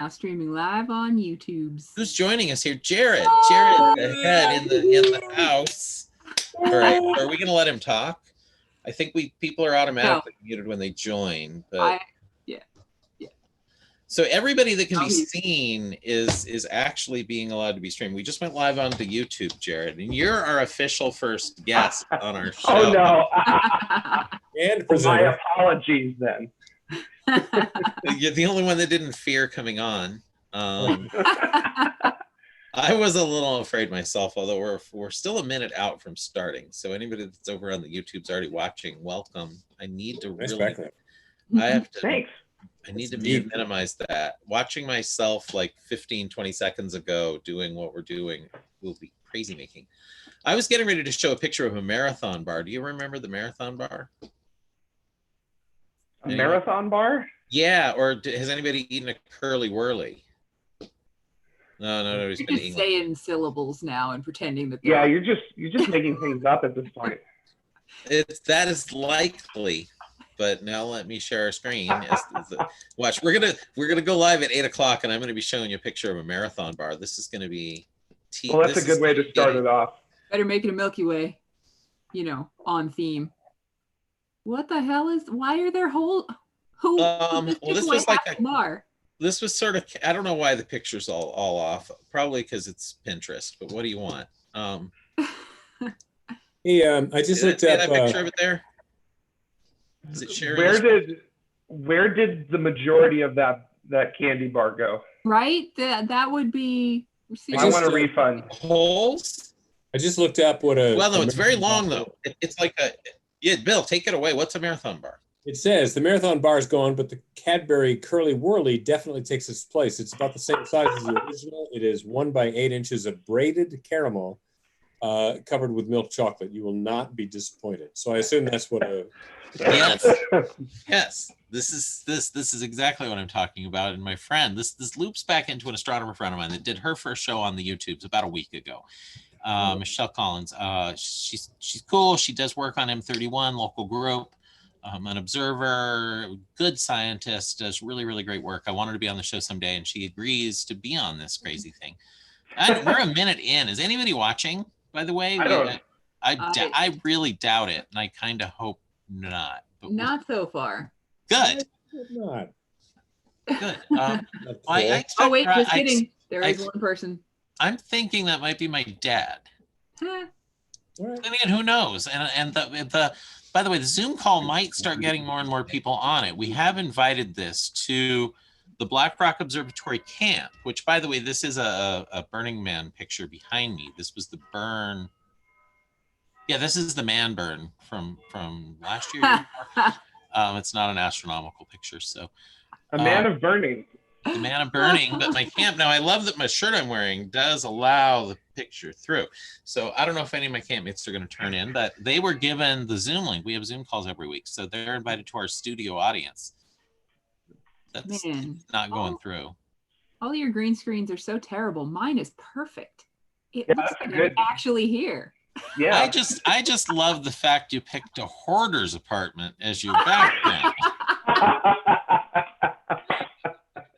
Now streaming live on YouTube's. Who's joining us here? Jared. Jared ahead in the house. All right. Are we gonna let him talk? I think people are automatically muted when they join, but yeah. So everybody that can be seen is actually being allowed to be streamed. We just went live onto YouTube, Jared, and you're our official first guest on our show. Oh no! And my apologies then. You're the only one that didn't fear coming on. I was a little afraid myself, although we're still a minute out from starting. So anybody that's over on the YouTube's already watching, welcome. I need to Thanks. I need to minimize that. Watching myself like 15, 20 seconds ago doing what we're doing will be crazy making. I was getting ready to show a picture of a Marathon bar. Do you remember the Marathon bar? Marathon bar? Yeah, or has anybody eaten a Curly Whirly? No. You're just saying syllables now and pretending that. Yeah, you're just making things up at this point. That is likely, but now let me share our screen. Watch, we're gonna go live at 8 o'clock, and I'm gonna be showing you a picture of a Marathon bar. This is gonna be. Well, that's a good way to start it off. Better make it a Milky Way, on theme. What the hell is? Why are there whole? Well, this was like a bar. This was sort of, I don't know why the picture's all off. Probably because it's Pinterest, but what do you want? Hey, I just looked up that picture of it there. Is it sharing? Where did the majority of that candy bar go? Right? That would be. I want a refund. Holes? I just looked up what a. Well, no, it's very long though. It's like a. Yeah, Bill, take it away. What's a Marathon bar? It says the Marathon bar is gone, but the Cadbury Curly Whirly definitely takes its place. It's about the same size as the original. It is 1 by 8 inches of braided caramel covered with milk chocolate. You will not be disappointed. So I assume that's what a. Yes. This is exactly what I'm talking about. And my friend, this loops back into an astronomer friend of mine that did her first show on the YouTubes about a week ago. Michelle Collins. She's cool. She does work on M31 local group. An observer, good scientist, does really, really great work. I want her to be on the show someday, and she agrees to be on this crazy thing. We're a minute in. Is anybody watching, by the way? I really doubt it, and I kind of hope not. But not so far. Good. Not. Good. Wait, just kidding. There is one person. I'm thinking that might be my dad. And again, who knows? And the by the way, the Zoom call might start getting more and more people on it. We have invited this to the Black Rock Observatory camp, which, by the way, this is a Burning Man picture behind me. This was the burn. Yeah, this is the man burn from last year. It's not an astronomical picture. So a man of burning. The man of burning, but my camp. Now, I love that my shirt I'm wearing does allow the picture through. So I don't know if any of my campmates are going to turn in, but they were given the Zoom link. We have Zoom calls every week. So they're invited to our studio audience. That's not going through. All your green screens are so terrible. Mine is perfect. It looks like I'm actually here. Yeah. I just love the fact you picked a hoarder's apartment as your background.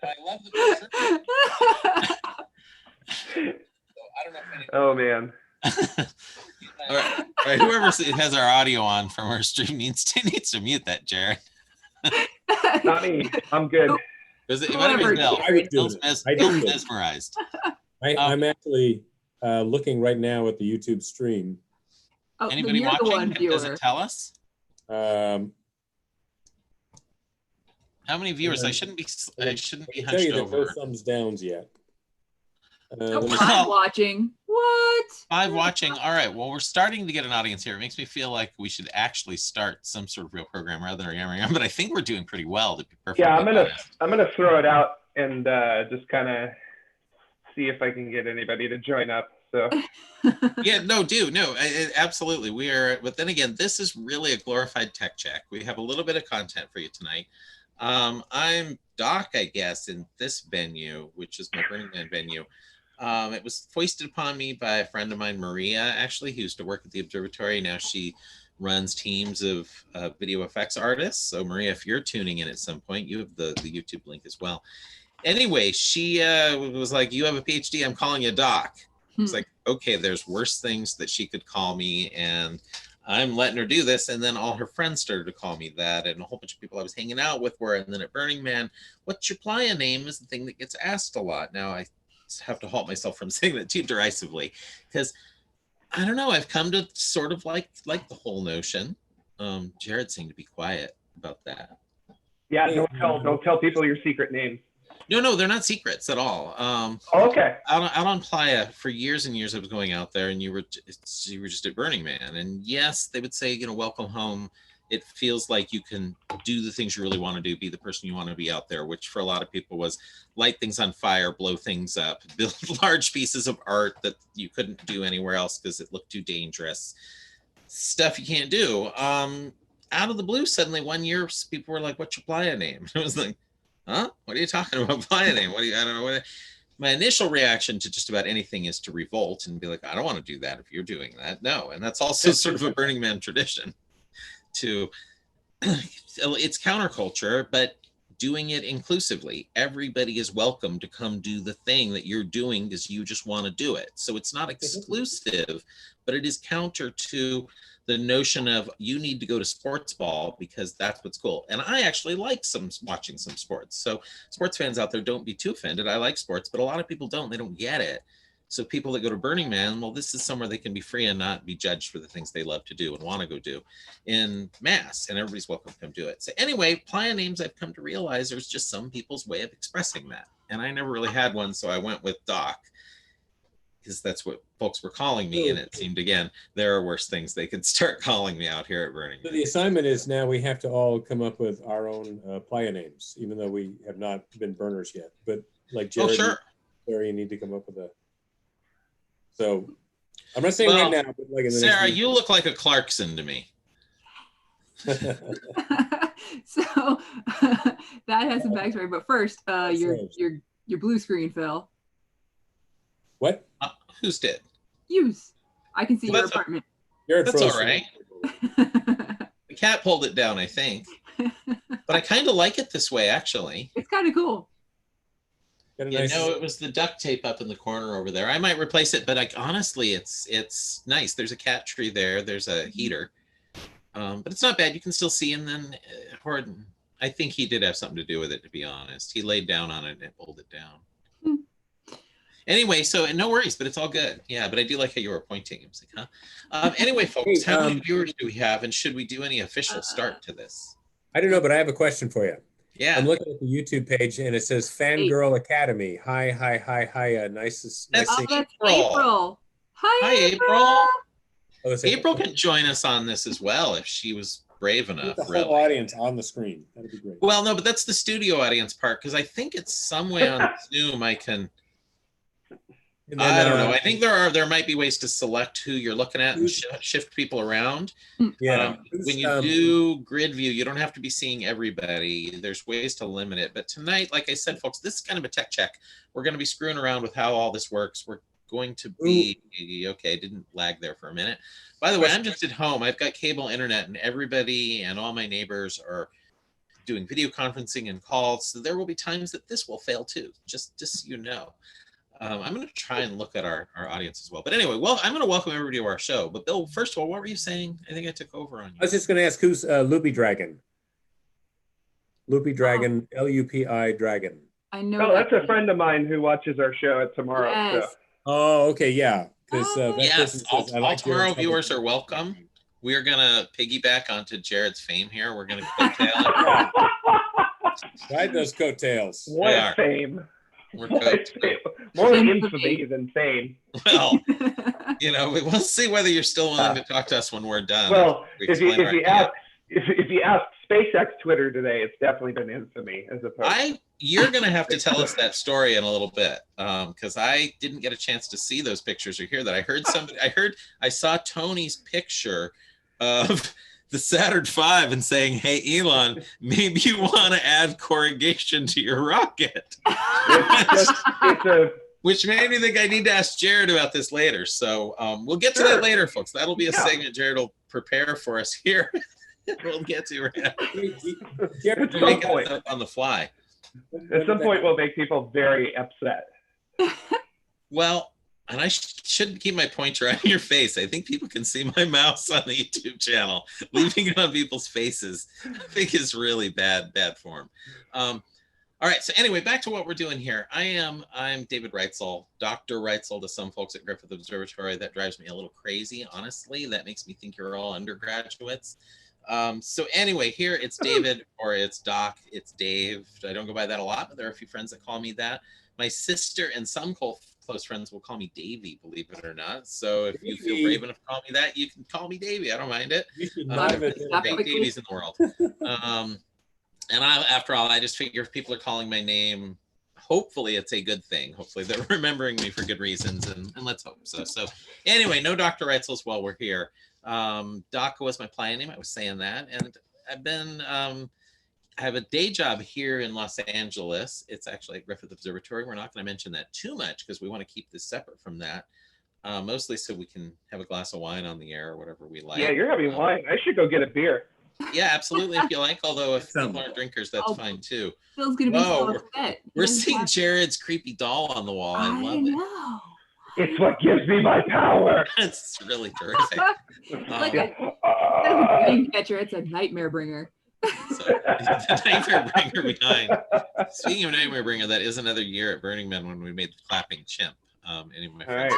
I love the picture. I don't know if oh man. All right. Whoever has our audio on from our stream needs to mute that, Jared. Not me. I'm good. It might have been Bill. Bill's mesmerized. I'm actually looking right now at the YouTube stream. Anybody watching? Does it tell us? How many viewers? I shouldn't be hunched over. No thumbs downs yet. 5 watching. What? 5 watching. All right. Well, we're starting to get an audience here. It makes me feel like we should actually start some sort of real program rather than yammering on. But I think we're doing pretty well, to be perfectly honest. I'm gonna throw it out and just kind of see if I can get anybody to join up. So. Yeah. No. Absolutely. We are. But then again, this is really a glorified tech check. We have a little bit of content for you tonight. I'm Doc, I guess, in this venue, which is my Burning Man venue. It was foisted upon me by a friend of mine, Maria, actually, who used to work at the observatory. Now she runs teams of video effects artists. So Maria, if you're tuning in at some point, you have the YouTube link as well. Anyway, she was like, "You have a PhD. I'm calling you Doc." It's like, okay, there's worse things that she could call me, and I'm letting her do this. And then all her friends started to call me that, and a whole bunch of people I was hanging out with were. And then at Burning Man, "What's your playa name?" is the thing that gets asked a lot. Now I have to halt myself from saying that too derisively, because I don't know. I've come to sort of like the whole notion. Jared seemed to be quiet about that. Yeah, don't tell people your secret names. No, they're not secrets at all. Okay. Out on Playa for years and years, I was going out there, and you were just at Burning Man, and yes, they would say, welcome home. It feels like you can do the things you really want to do, be the person you want to be out there, which for a lot of people was light things on fire, blow things up, build large pieces of art that you couldn't do anywhere else because it looked too dangerous. Stuff you can't do. Out of the blue, suddenly one year, people were like, "What's your playa name?" I was like, "Huh? What are you talking about, playa name? I don't know what." My initial reaction to just about anything is to revolt and be like, "I don't want to do that if you're doing that." No. And that's also sort of a Burning Man tradition. It's counterculture, but doing it inclusively. Everybody is welcome to come do the thing that you're doing because you just want to do it. So it's not exclusive, but it is counter to the notion of you need to go to sports ball because that's what's cool. And I actually like watching some sports. So sports fans out there, don't be too offended. I like sports, but a lot of people don't. They don't get it. So people that go to Burning Man, well, this is somewhere they can be free and not be judged for the things they love to do and want to go do in mass, and everybody's welcome to come do it. So anyway, playa names, I've come to realize there's just some people's way of expressing that. And I never really had one, so I went with Doc, because that's what folks were calling me, and it seemed, again, there are worse things they could start calling me out here at Burning Man. So the assignment is now we have to all come up with our own playa names, even though we have not been burners yet. But like Jared, sure. Sarah, you need to come up with a. So I'm not saying right now, but like in the Sarah, next you look like a Clarkson to me. So that has some backstory. But first, your blue screen fell. What? Whose did? Use. I can see your apartment. That's all right. The cat pulled it down, I think. But I kind of like it this way, actually. It's kind of cool. It was the duct tape up in the corner over there. I might replace it, but honestly, it's nice. There's a cat tree there. There's a heater. But it's not bad. You can still see. And then Horton, I think he did have something to do with it, to be honest. He laid down on it and pulled it down. Anyway, so no worries, but it's all good. Yeah, but I do like how you were pointing. I was like, huh? Anyway, folks, how many viewers do we have? And should we do any official start to this? I don't know, but I have a question for you. Yeah. I'm looking at the YouTube page and it says Fangirl Academy. Hi. Nice that's April. Hi, April. Oh, April can join us on this as well if she was brave enough. The whole audience on the screen. That'd be great. Well, no, but that's the studio audience part, because I think it's some way on Zoom I can. Then, I don't know. I think there might be ways to select who you're looking at and shift people around. Yeah. When you do grid view, you don't have to be seeing everybody. There's ways to limit it. But tonight, like I said, folks, this is kind of a tech check. We're going to be screwing around with how all this works. We're going to be okay. Didn't lag there for a minute. By the way, I'm just at home. I've got cable internet, and everybody and all my neighbors are doing video conferencing and calls. So there will be times that this will fail too. Just so you know. I'm going to try and look at our audience as well. But anyway, I'm going to welcome everybody to our show. But Bill, first of all, what were you saying? I think I took over on you. I was just going to ask, who's Loopy Dragon? Loopy Dragon, Lupi Dragon. I know. Oh, that's a friend of mine who watches our show at tomorrow. Yes. So. Oh, okay, yeah. Yes, all tomorrow viewers are welcome. We are going to piggyback onto Jared's fame here. We're going to coattail Ride those coattails. What fame. We're more infamy than fame. Well, we'll see whether you're still willing to talk to us when we're done. Well, if you ask SpaceX Twitter today, it's definitely been infamy as opposed. You're going to have to tell us that story in a little bit, because I didn't get a chance to see those pictures or hear that. I saw Tony's picture of the Saturn V and saying, "Hey, Elon, maybe you want to add corrugation to your rocket." Which made me think I need to ask Jared about this later. So we'll get to that later, folks. That'll be a segment Jared will prepare for us here. We'll get to right now. Jared, make it on the fly. At some point, we'll make people very upset. Well, and I shouldn't keep my pointer on your face. I think people can see my mouse on the YouTube channel. Leaving it on people's faces, I think is really bad form. All right. So anyway, back to what we're doing here. I'm David Reitzel, Dr. Reitzel to some folks at Griffith Observatory. That drives me a little crazy, honestly. That makes me think you're all undergraduates. So anyway, here it's David or it's Doc, it's Dave. I don't go by that a lot, but there are a few friends that call me that. My sister and some close friends will call me Davey, believe it or not. So if you feel brave enough to call me that, you can call me Davey. I don't mind it. Great Davies in the world. And after all, I just figure if people are calling my name, hopefully it's a good thing. Hopefully they're remembering me for good reasons, and let's hope so. So anyway, no Dr. Reitzels while we're here. Doc was my play name. I was saying that. And I've been, I have a day job here in Los Angeles. It's actually at Griffith Observatory. We're not going to mention that too much because we want to keep this separate from that. Mostly so we can have a glass of wine on the air or whatever we like. Yeah, you're having wine. I should go get a beer. Yeah, absolutely. If you like, although if people aren't drinkers, that's fine too. Phil's gonna be so upset. We're seeing Jared's creepy doll on the wall. I love it. know. It's what gives me my power. It's really terrific. Like a dream catcher, it's a nightmare bringer. So, the Nightmare Bringer behind. Speaking of Nightmare Bringer, that is another year at Burning Man when we made the clapping chimp. Any of my friends.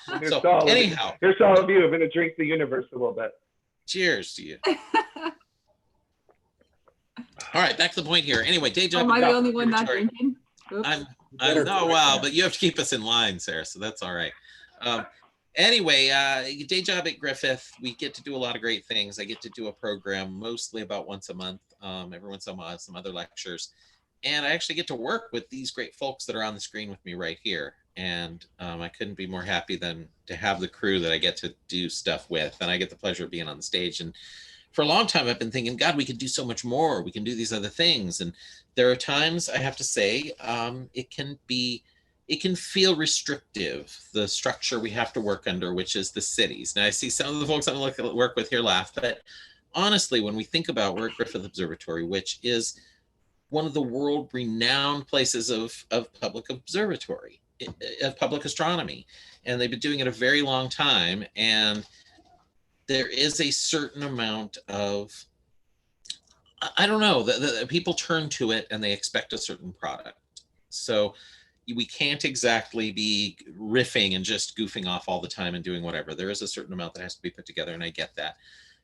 Right. So anyhow, here's all of you. I'm going to drink the universe a little bit. Cheers to you. All right, back to the point here. Anyway, day job. Am I the only one not drinking? Oops. I'm no, well, but you have to keep us in line, Sarah, so that's all right. Anyway, day job at Griffith, we get to do a lot of great things. I get to do a program mostly about once a month, every once in a while, some other lectures. And I actually get to work with these great folks that are on the screen with me right here. And I couldn't be more happy than to have the crew that I get to do stuff with. And I get the pleasure of being on the stage. And for a long time, I've been thinking, God, we could do so much more. We can do these other things. And there are times, I have to say, it can feel restrictive, the structure we have to work under, which is the cities. Now, I see some of the folks I work with here laugh, but honestly, when we think about, we're at Griffith Observatory, which is one of the world-renowned places of public observatory, of public astronomy. And they've been doing it a very long time. And there is a certain amount of, I don't know, the people turn to it and they expect a certain product. So we can't exactly be riffing and just goofing off all the time and doing whatever. There is a certain amount that has to be put together, and I get that.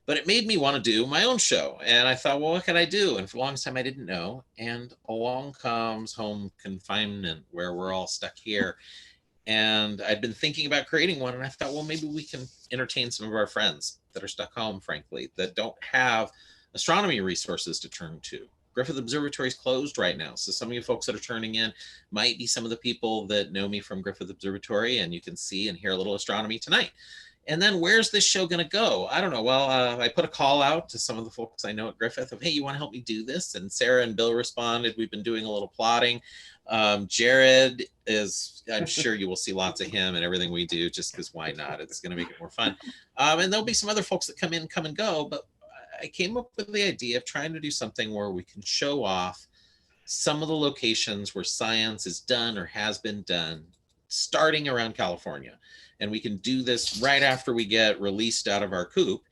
But it made me want to do my own show. And I thought, well, what can I do? And for the longest time, I didn't know. And along comes home confinement, where we're all stuck here. And I'd been thinking about creating one. And I thought, well, maybe we can entertain some of our friends that are stuck home, frankly, that don't have astronomy resources to turn to. Griffith Observatory is closed right now. So some of you folks that are turning in might be some of the people that know me from Griffith Observatory, and you can see and hear a little astronomy tonight. And then where's this show going to go? I don't know. Well, I put a call out to some of the folks I know at Griffith of, hey, you want to help me do this? And Sarah and Bill responded. We've been doing a little plotting. Jared is, I'm sure you will see lots of him and everything we do, just because why not? It's going to make it more fun. And there'll be some other folks that come and go. But I came up with the idea of trying to do something where we can show off some of the locations where science is done or has been done, starting around California. And we can do this right after we get released out of our coop.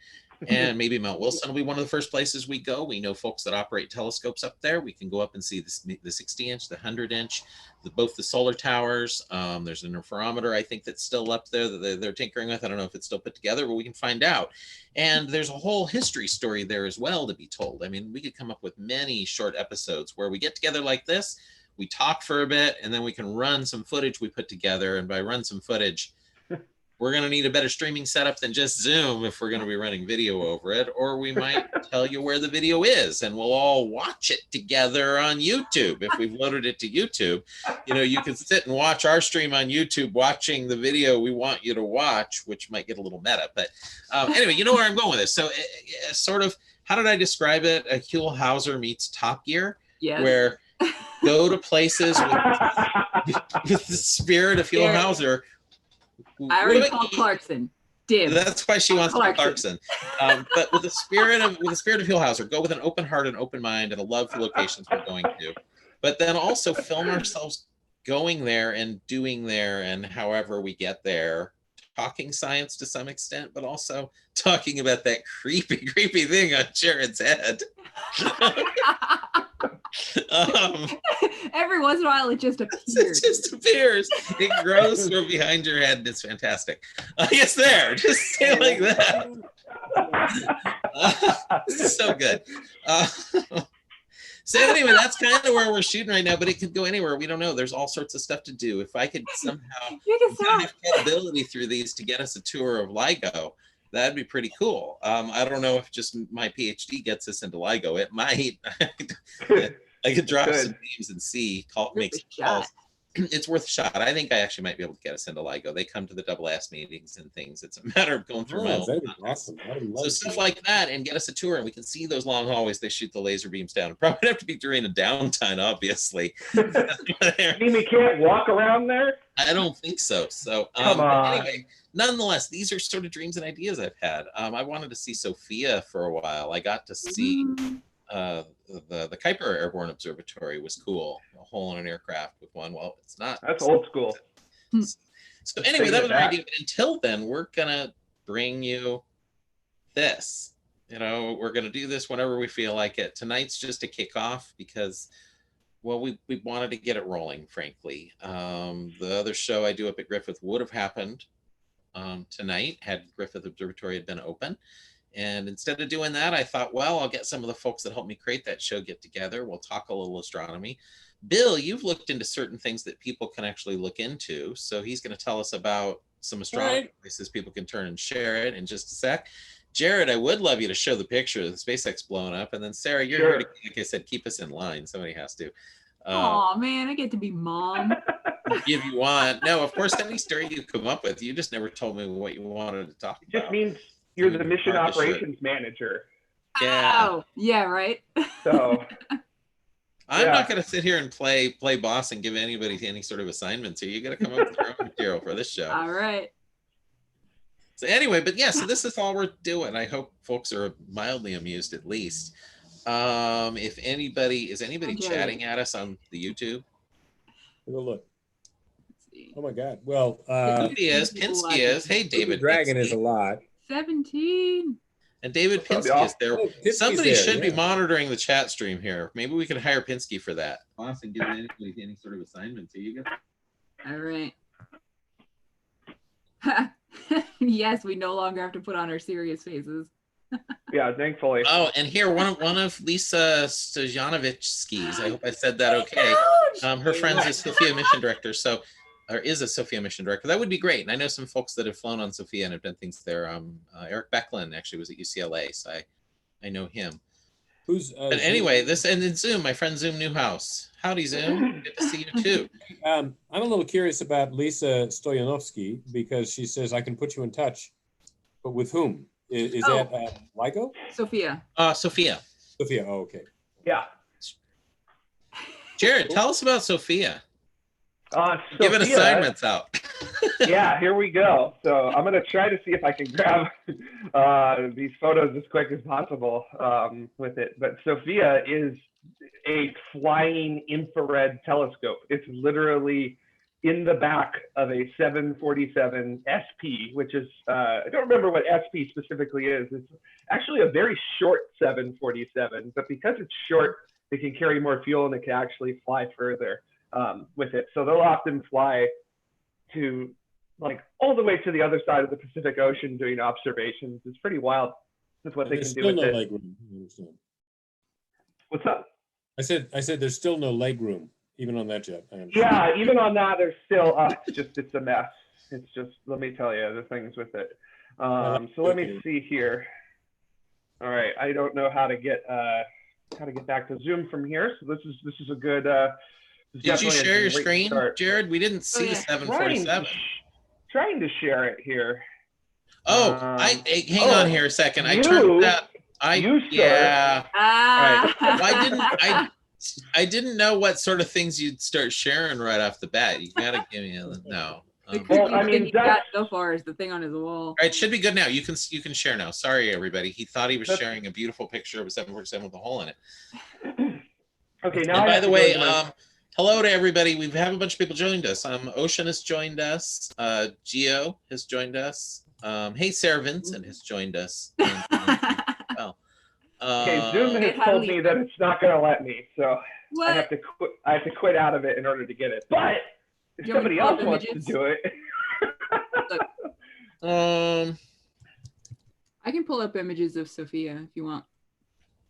And maybe Mount Wilson will be one of the first places we go. We know folks that operate telescopes up there. We can go up and see the 60-inch, the 100-inch, both the solar towers. There's an interferometer, I think, that's still up there that they're tinkering with. I don't know if it's still put together, but we can find out. And there's a whole history story there as well to be told. I mean, we could come up with many short episodes where we get together like this, we talk for a bit, and then we can run some footage we put together. And by run some footage, we're going to need a better streaming setup than just Zoom if we're going to be running video over it, or we might tell you where the video is and we'll all watch it together on YouTube. If we've loaded it to YouTube, you can sit and watch our stream on YouTube, watching the video we want you to watch, which might get a little meta. But anyway, you know where I'm going with this. So sort of, how did I describe it? A Huell Hauser meets Top Gear, Yes. where go to places with the spirit of Huell Hauser. I already called Clarkson. Dim. That's why she wants to be Clarkson. But with the spirit of Huell Hauser, go with an open heart and open mind and a love for locations we're going to. but then also film ourselves going there and doing there, and however we get there, talking science to some extent, but also talking about that creepy thing on Jared's head. Every once in a while, it just It appears. just appears. It grows from behind your head, and it's fantastic. Yes, there. Just stay like that. This is so good. So anyway, that's kind of where we're shooting right now, but it could go anywhere. We don't know. There's all sorts of stuff to do. If I could somehow You can have stop. credibility through these to get us a tour of LIGO, that'd be pretty cool. I don't know if just my PhD gets us into LIGO. It might. I could drop Good. some names and see. Make Worth a some shot. calls. It's worth a shot. I think I actually might be able to get us into LIGO. They come to the double S meetings and things. It's a matter of going through my Oh, own. that'd be awesome. I would So love stuff to. like that, and get us a tour, and we can see those long hallways they shoot the laser beams down. It probably have to be during a downtime, obviously. You mean we can't walk around there? I don't think so. So Come but on. anyway, nonetheless, these are sort of dreams and ideas I've had. I wanted to see Sophia for a while. I got to see the Kuiper Airborne Observatory was cool. A hole in an aircraft with one. Well, it's not. That's old school. So anyway, Stay that with was our that. idea. But until then, we're gonna bring you this. You know, we're gonna do this whenever we feel like it. Tonight's just a kickoff because, well, we wanted to get it rolling. Frankly, the other show I do up at Griffith would have happened tonight had Griffith Observatory had been open. And instead of doing that, I thought, well, I'll get some of the folks that helped me create that show get together. We'll talk a little astronomy. Bill, you've looked into certain things that people can actually look into. So he's going to tell us about some astronomy Right. places people can turn and share it in just a sec. Jared, I would love you to show the picture of the SpaceX blowing up. And then Sarah, you're here to, like I said, keep us in line. Somebody has to. Oh man, I get to be mom. If you want. No, of course, any story you come up with, you just never told me what you wanted to talk It just about. means you're the Dude, mission partnership. operations manager. Yeah. Oh, yeah, right. So I'm Yeah. not going to sit here and play boss and give anybody any sort of assignments here. You got to come up with your own material for this show. All right. So anyway, but yeah, so this is all we're doing. I hope folks are mildly amused at least. If anybody is Okay. chatting at us on the YouTube? Take a look. Let's see. Oh my God. Well, Pinsky is. Pinsky is. Hey, David. Dragon is a Pinsky. lot. 17. And David What's up, Pinsky y'all? is there. Oh, Pinsky's Somebody there, should be yeah. monitoring the chat stream here. Maybe we could hire Pinsky for that. Boss and give anybody any sort of assignments. Here you go. All right. Yes, we no longer have to put on our serious faces. yeah, thankfully. Oh, and here one of Lisa Stojanovich's. I hope I said that okay. Her friend's a Sophia mission director, so or is a Sophia mission director. That would be great. And I know some folks that have flown on Sophia and have done things there. Eric Becklin actually was at UCLA, so I know him. Who's? But anyway, this and in Zoom, my friend Zoom Newhouse. Howdy, Zoom. Good to see you too. I'm a little curious about Lisa Stoyanovsky because she says I can put you in touch, but with whom? Is Oh. that LIGO? Sophia. Sophia. Sophia. Oh, okay. Yeah. Jared, tell us about Sophia. Giving Sophia, assignments out. yeah, here we go. So I'm gonna try to see if I can grab these photos as quick as possible with it. But Sophia is a flying infrared telescope. It's literally in the back of a 747 SP, which is, I don't remember what SP specifically is. It's actually a very short 747, but because it's short, it can carry more fuel and it can actually fly further with it. So they'll often fly to like all the way to the other side of the Pacific Ocean doing observations. It's pretty wild with what And they there's can do still with no it. leg room. I understand. What's up? I said there's still no leg room even on that jet. I understand. Yeah, even on that, there's still, it's a mess. It's just, let me tell you, the things with it. So let me see here. All right, I don't know how to get back to Zoom from here. So this is a good. This is Did you definitely a share your great screen, start. Jared? We didn't see yeah. the 747. Trying to share it here. Oh, hang on here a second. I turned that. you, sir. Yeah. Ah. I didn't know what sort of things you'd start sharing right off the bat. You gotta give me no. The Well, creepiest I mean, thing he got that's- so far is the thing on his wall. All right, it should be good now. You can share now. Sorry, everybody. He thought he was That's- sharing a beautiful picture of a 747 with a hole in it. Okay, And now I by have the to go way, into my- hello to everybody. We have a bunch of people joined us. Ocean has joined us. Geo has joined us. Hey, Sarah Vincent has joined us. Well, okay, Zoom Hey, has told me that it's not going to let me, so I have What? to quit. I have to quit out of it in order to get it. But if You want me somebody to pull else up wants to images? do it, I can pull up images of Sophia if you want.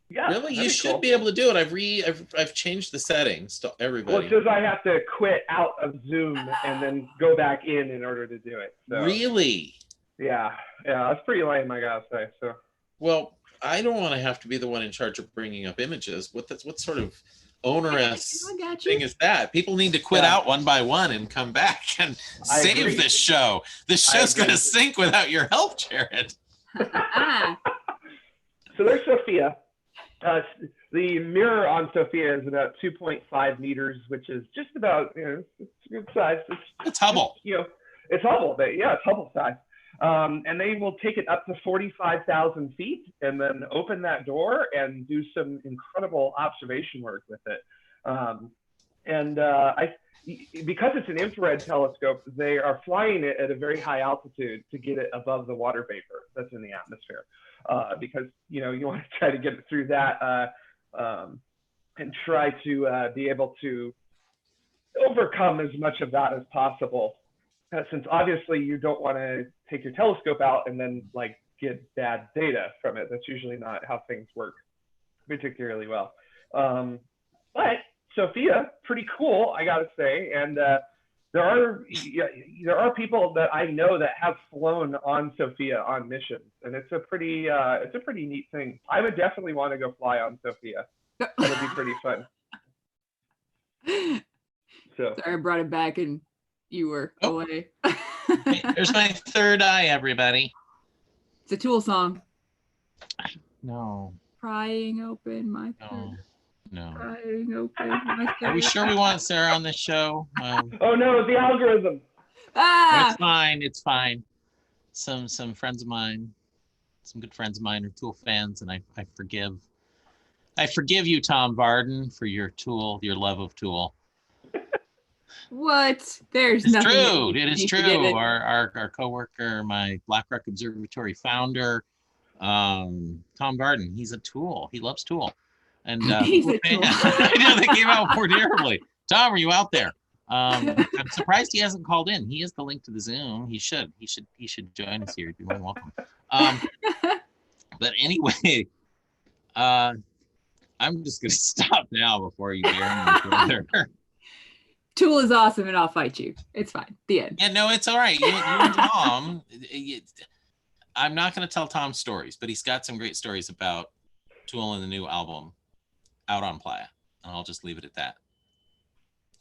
yeah, really, that'd you be should cool. be able to do it. I've changed the settings to Well, everybody. it says I have to quit out of Zoom and then go back in order to do it. So, Really? yeah, that's pretty lame, I gotta say. So, Well, I don't want to have to be the one in charge of bringing up images. What sort of onerous I got thing you. is that? People need to quit Yeah. out one by one and come back and I save agree. this show. This I show's going to agree. sink without your help, Jared. Ah, so there's Sophia. The mirror on Sophia is about 2.5 meters, which is just about, it's a good size. It's Hubble. It's Hubble, but yeah, it's Hubble size. And they will take it up to 45,000 feet and then open that door and do some incredible observation work with it. Because it's an infrared telescope, they are flying it at a very high altitude to get it above the water vapor that's in the atmosphere. Because you want to try to get it through that and try to be able to overcome as much of that as possible. Since obviously you don't want to take your telescope out and then get bad data from it. That's usually not how things work particularly well. But Sophia, pretty cool, I gotta say. And there are people that I know that have flown on Sophia on missions, and it's a pretty neat thing. I would definitely want to go fly on Sophia. That would be pretty fun. So sorry, I brought it back and you were away. Hey, there's my third eye, everybody. It's a Tool song. No, Prying open my no, third. no. Prying open my Are we third. sure we want Sarah on this show? oh no, the algorithm. Ah! It's fine. It's fine. Some friends of mine, some good friends of mine are Tool fans, and I forgive. I forgive you, Tom Varden, for your love of Tool. What? There's It's nothing. true. that It is you true. forgiven. Our coworker, my Black Rock Observatory founder, Tom Varden, he's a Tool. He loves Tool. And He's a Tool. I know they came out more terribly. Tom, are you out there? I'm surprised he hasn't called in. He has the link to the Zoom. He should join us here. You'd be more than welcome. But anyway, I'm just gonna stop now before you dare me further. Tool is awesome and I'll fight you. It's fine. The end. Yeah, no, it's all right. You and Tom. I'm not going to tell Tom stories, but he's got some great stories about Tool and the new album out on Playa, and I'll just leave it at that.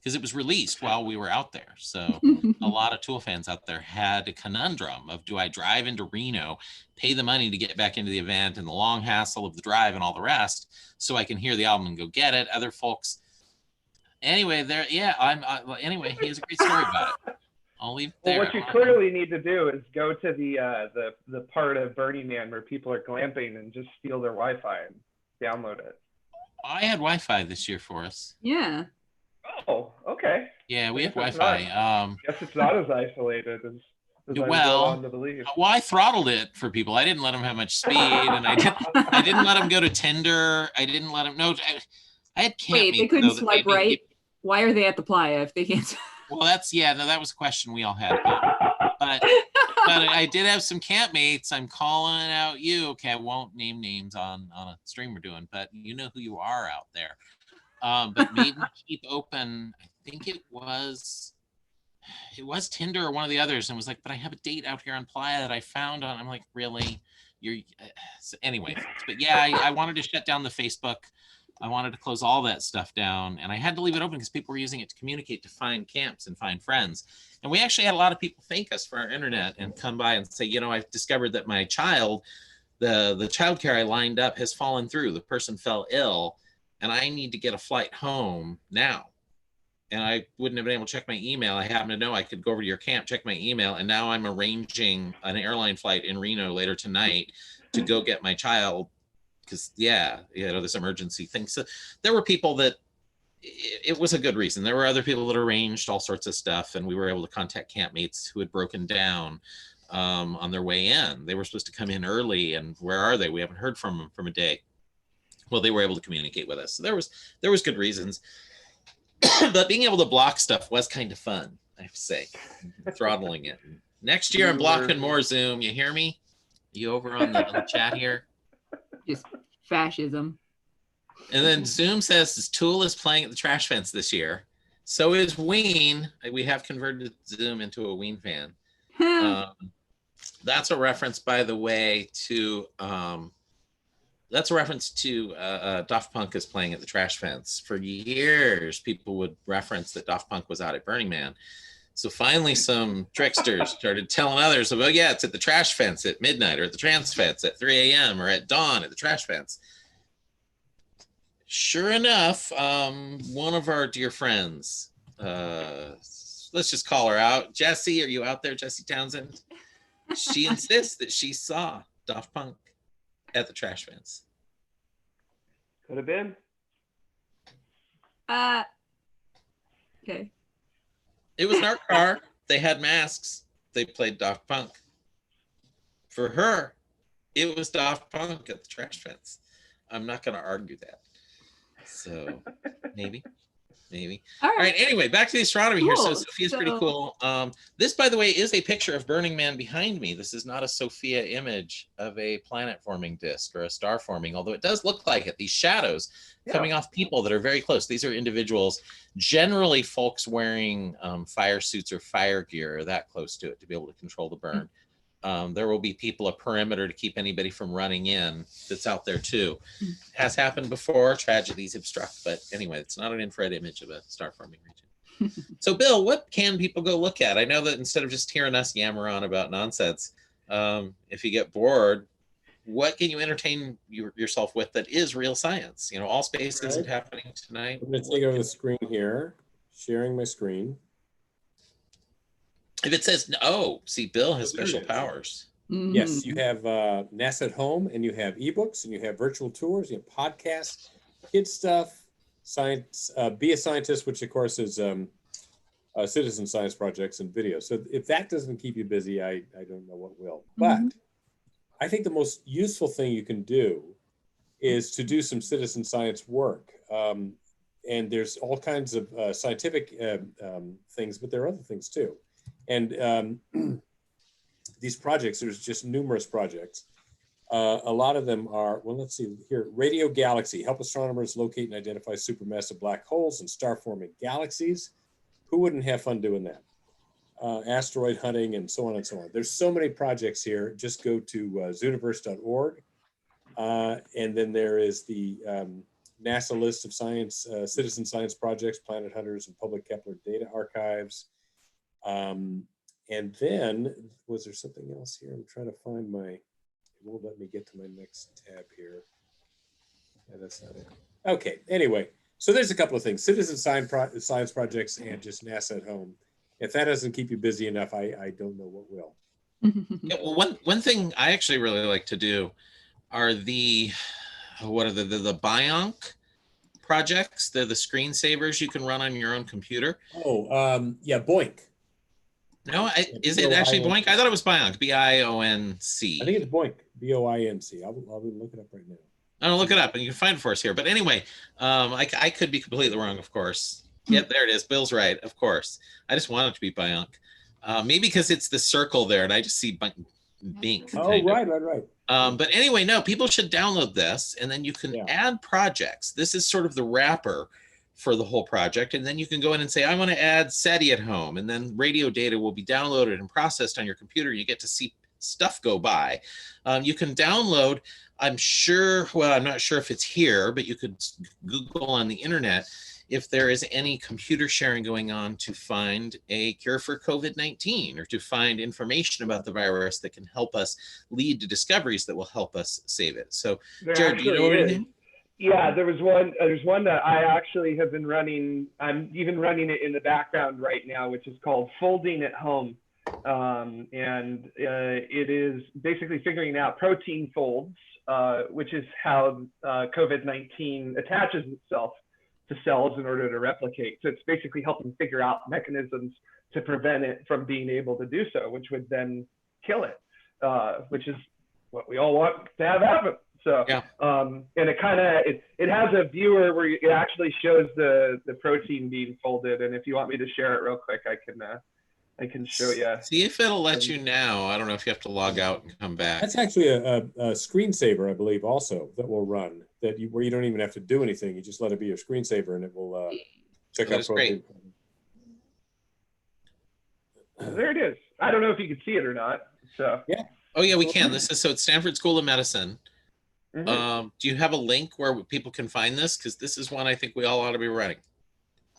Because it was released while we were out there, so a lot of Tool fans out there had a conundrum of: do I drive into Reno, pay the money to get back into the event, and the long hassle of the drive and all the rest, so I can hear the album and go get it? Other folks. Anyway, anyway, he has a great story about it. I'll leave it there. Well, what you clearly need to do is go to the part of Burning Man where people are glamping and just steal their Wi-Fi and download it. I had Wi-Fi this year for us. Yeah. Oh, okay. Yeah, we have Guess it's Wi-Fi. Guess it's not as isolated as I'm led on to believe. Well, I throttled it for people. I didn't let them have much speed, and I didn't let them go to Tinder. I didn't let them. No, I had camp Wait, they meets, couldn't though, that swipe made me right? keep- Why are they at the Playa if they can't? Well, that was a question we all had. But I did have some campmates. I'm calling out you. Okay, I won't name names on a stream we're doing, but you know who you are out there. But made me keep open. I think it was Tinder or one of the others, and was like, but I have a date out here on Playa that I found on. I'm like, really? So anyway, but yeah, I wanted to shut down the Facebook. I wanted to close all that stuff down, and I had to leave it open because people were using it to communicate, to find camps and find friends. And we actually had a lot of people thank us for our internet and come by and say, I've discovered that my child, the childcare I lined up has fallen through. The person fell ill, and I need to get a flight home now. And I wouldn't have been able to check my email. I happen to know I could go over to your camp, check my email, and now I'm arranging an airline flight in Reno later tonight to go get my child. Because this emergency thing. So there were people that it was a good reason. There were other people that arranged all sorts of stuff, and we were able to contact campmates who had broken down on their way in. They were supposed to come in early, and where are they? We haven't heard from them from a day. Well, they were able to communicate with us. So there was good reasons. But being able to block stuff was kind of fun, I have to say, throttling it. Next year, I'm blocking more Zoom. You hear me? You over on the chat here? Just fascism. And then Zoom says Tool is playing at the Trash Fence this year. So is Ween. We have converted Zoom into a Ween fan. That's a reference, by the way, to Daft Punk is playing at the Trash Fence. For years, people would reference that Daft Punk was out at Burning Man. So finally, some tricksters started telling others, oh yeah, it's at the Trash Fence at midnight, or at the Trans Fence at 3 a.m., or at dawn at the Trash Fence. Sure enough, one of our dear friends, let's just call her out. Jessie, are you out there, Jessie Townsend? She insists that she saw Daft Punk at the Trash Fence. Could have been. Okay. It was in our car. They had masks. They played Daft Punk. For her, it was Daft Punk at the Trash Fence. I'm not going to argue that. So maybe. All right. Anyway, back to the astronomy here. So Sophia's pretty cool. This, by the way, is a picture of Burning Man behind me. This is not a Sophia image of a planet forming disk or a star forming, although it does look like it. These shadows coming off people that are very close. These are individuals, generally folks wearing fire suits or fire gear are that close to it to be able to control the burn. There will be people, a perimeter to keep anybody from running in that's out there too. Has happened before, tragedies have struck, but anyway, it's not an infrared image of a star forming region. So Bill, what can people go look at? I know that instead of just hearing us yammer on about nonsense, if you get bored, what can you entertain yourself with that is real science? You know, All Space isn't happening tonight. I'm going to take over the screen here, sharing my screen. If it says no, see, Bill has special powers. Mm-hmm. Yes, you have NASA at Home, and you have ebooks, and you have virtual tours, you have podcasts, kids stuff, science, Be a Scientist, which of course is citizen science projects and videos. So if that doesn't keep you busy, I don't know what will. But I think the most useful thing you can do is to do some citizen science work. And there's all kinds of scientific things, but there are other things too. And these projects, there's just numerous projects. A lot of them are, well, let's see here. Radio Galaxy, help astronomers locate and identify supermassive black holes and star-forming galaxies. Who wouldn't have fun doing that? Asteroid hunting and so on and so on. There's so many projects here. Just go to zooniverse.org. And then there is the NASA list of science, citizen science projects, Planet Hunters, and Public Kepler data archives. And then, was there something else here? I'm trying to find my, it won't let me get to my next tab here. Yeah, that's not it. Okay, anyway, so there's a couple of things, citizen science projects and just NASA at Home. If that doesn't keep you busy enough, I don't know what will. Yeah, well, one thing I actually really like to do are the Bionc projects. They're the screensavers you can run on your own computer. Oh, yeah, Boink. No, is it actually Boink? I thought it was Bionc, B-I-O-N-C. I think it's Boink, B-O-I-N-C. I'll be looking up right now. I'll look it up and you can find it for us here. But anyway, I could be completely wrong, of course. Yep, there it is. Bill's right, of course. I just want it to be Bionc. Maybe because it's the circle there and I just see Bink. Oh, right. But anyway, no, people should download this and then you can add projects. This is sort of the wrapper for the whole project. And then you can go in and say, I want to add SETI at Home. And then radio data will be downloaded and processed on your computer. You get to see stuff go by. You can download, I'm sure, well, I'm not sure if it's here, but you could Google on the internet if there is any computer sharing going on to find a cure for COVID-19 or to find information about the virus that can help us lead to discoveries that will help us save it. So, Jared, do you know anything? Yeah, there's one that I actually have been running. I'm even running it in the background right now, which is called Folding at Home. And it is basically figuring out protein folds, which is how COVID-19 attaches itself to cells in order to replicate. So it's basically helping figure out mechanisms to prevent it from being able to do so, which would then kill it, which is what we all want to have happen. So, Yeah. And it has a viewer where it actually shows the protein being folded. And if you want me to share it real quick, I can show you. See if it'll let you now. I don't know if you have to log out and come back. That's actually a screensaver, I believe, also that will run where you don't even have to do anything. You just let it be your screensaver, and it will check That out is great. There it is. I don't know if you can see it or not. So Oh yeah, we can. This is so it's Stanford School of Medicine. mhm. Do you have a link where people can find this? Because this is one I think we all ought to be running.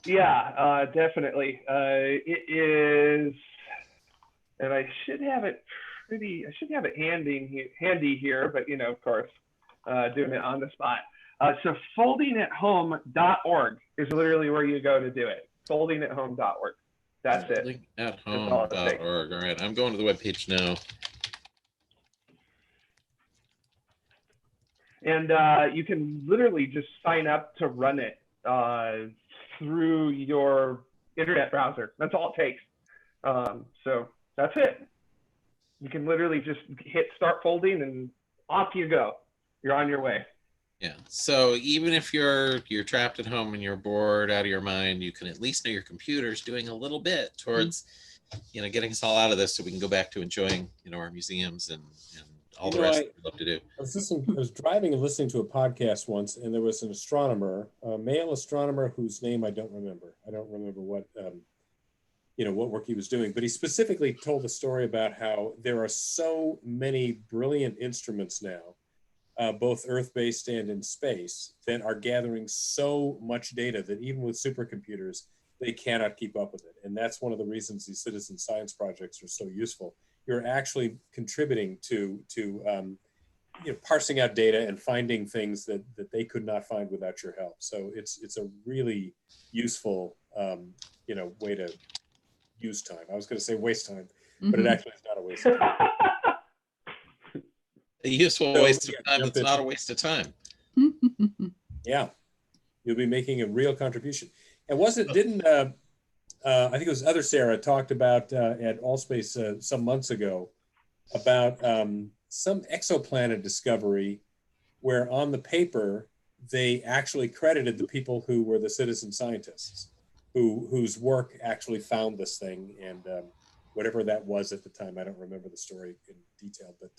Yeah, definitely. It is, and I should have it handy here, but of course, doing it on the spot. So foldingathome.org is literally where you go to do it. Foldingathome.org. That's it. Linkathome.org. All right, I'm going to the webpage now. And you can literally just sign up to run it through your internet browser. That's all it takes. So that's it. You can literally just hit start folding and off you go. You're on your way. Yeah. So even if you're trapped at home and you're bored out of your mind, you can at least know your computer's doing a little bit towards, getting us all out of this so we can go back to enjoying, our museums and all the rest we love to do. I was driving and listening to a podcast once, and there was an astronomer, a male astronomer whose name I don't remember. I don't remember what what work he was doing, but he specifically told a story about how there are so many brilliant instruments now, both Earth-based and in space, that are gathering so much data that even with supercomputers, they cannot keep up with it. And that's one of the reasons these citizen science projects are so useful. You're actually contributing to parsing out data and finding things that they could not find without your help. So it's a really useful way to use time. I was going to say waste time, but it actually is not a waste of time. A useful waste of time. It's not a waste of time. Yeah, you'll be making a real contribution. And I think it was Other Sarah talked about at Allspace some months ago about some exoplanet discovery where on the paper they actually credited the people who were the citizen scientists whose work actually found this thing, and whatever that was at the time. I don't remember the story in detail, but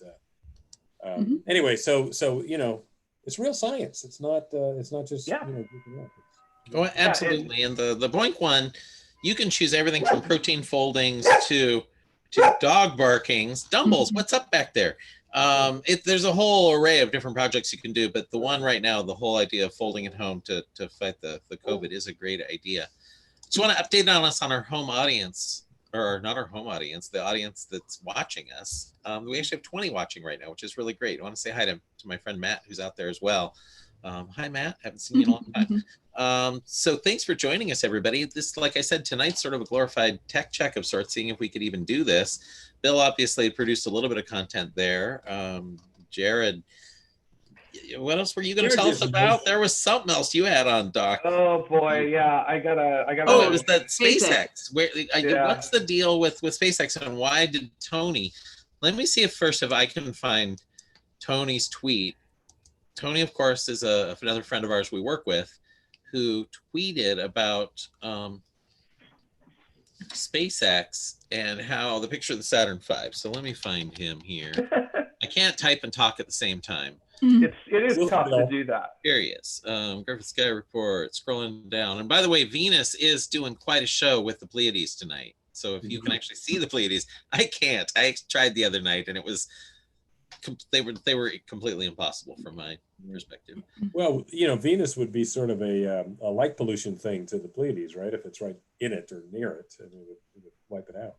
anyway, so it's real science. It's not just goofing up. Oh, absolutely. And the BOINC one, you can choose everything from protein foldings to dog barkings. Dumbles, what's up back there? There's a whole array of different projects you can do, but the one right now, the whole idea of folding at home to fight the COVID is a great idea. Just want to update on us on our home audience, or not our home audience, the audience that's watching us. We actually have 20 watching right now, which is really great. I want to say hi to my friend Matt, who's out there as well. Hi, Matt. Haven't seen you in a long time. So thanks for joining us, everybody. This, like I said, tonight's sort of a glorified tech check of sorts, seeing if we could even do this. Bill obviously produced a little bit of content there. Jared, what else were you going to tell us about? There was something else you had on, Doc. Oh boy, yeah, I gotta. Oh, it was that SpaceX. Yeah. What's the deal with SpaceX, and why did Tony? Let me see if I can find Tony's tweet. Tony, of course, is another friend of ours we work with, who tweeted about SpaceX and how the picture of the Saturn V. So let me find him here. I can't type and talk at the same time. It is tough to do that. Here he is. Griffith Sky Report, scrolling down. And by the way, Venus is doing quite a show with the Pleiades tonight. So if you can actually see the Pleiades, I can't. I tried the other night and it was, they were completely impossible from my perspective. Well, Venus would be sort of a light pollution thing to the Pleiades, right? If it's right in it or near it, and it would wipe it out.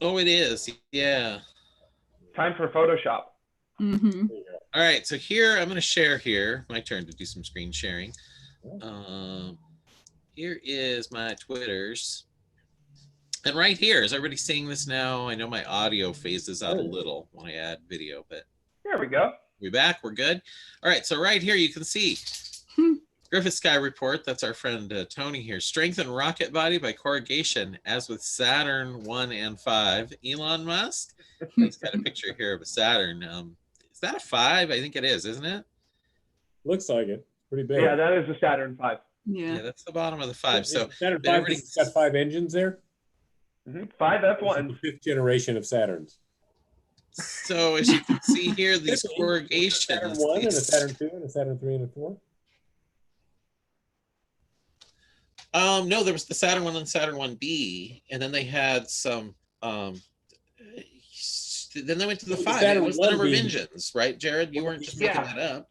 Oh, it is. Yeah. Time for Photoshop. Mm-hmm. All right, so here I'm going to share here. My turn to do some screen sharing. Here is my Twitters. And right here, is everybody seeing this now? I know my audio phases out a little when I add video, but There we go. we back? We're good? All right, so right here you can see Griffith Sky Report, that's our friend Tony here. Strengthen rocket body by corrugation, as with Saturn 1 and 5. Elon Musk, he's got a picture here of a Saturn. Is that a 5? I think it is, isn't it? Looks like it. Pretty big. Yeah, that is a Saturn V. Yeah, that's the bottom of the 5. So Saturn V everybody- has got 5 engines there. 5 This is F1s. the 5th generation of Saturns. So as you can see here, these Saturn corrugations. 1 and a these- Saturn 2 and a Saturn 3 and a 4. No, there was the Saturn 1 and Saturn 1B, and then they had some. Then they went to the The 5. Saturn It was the number of 1B. engines, right, Jared? You weren't just making Yeah. that up.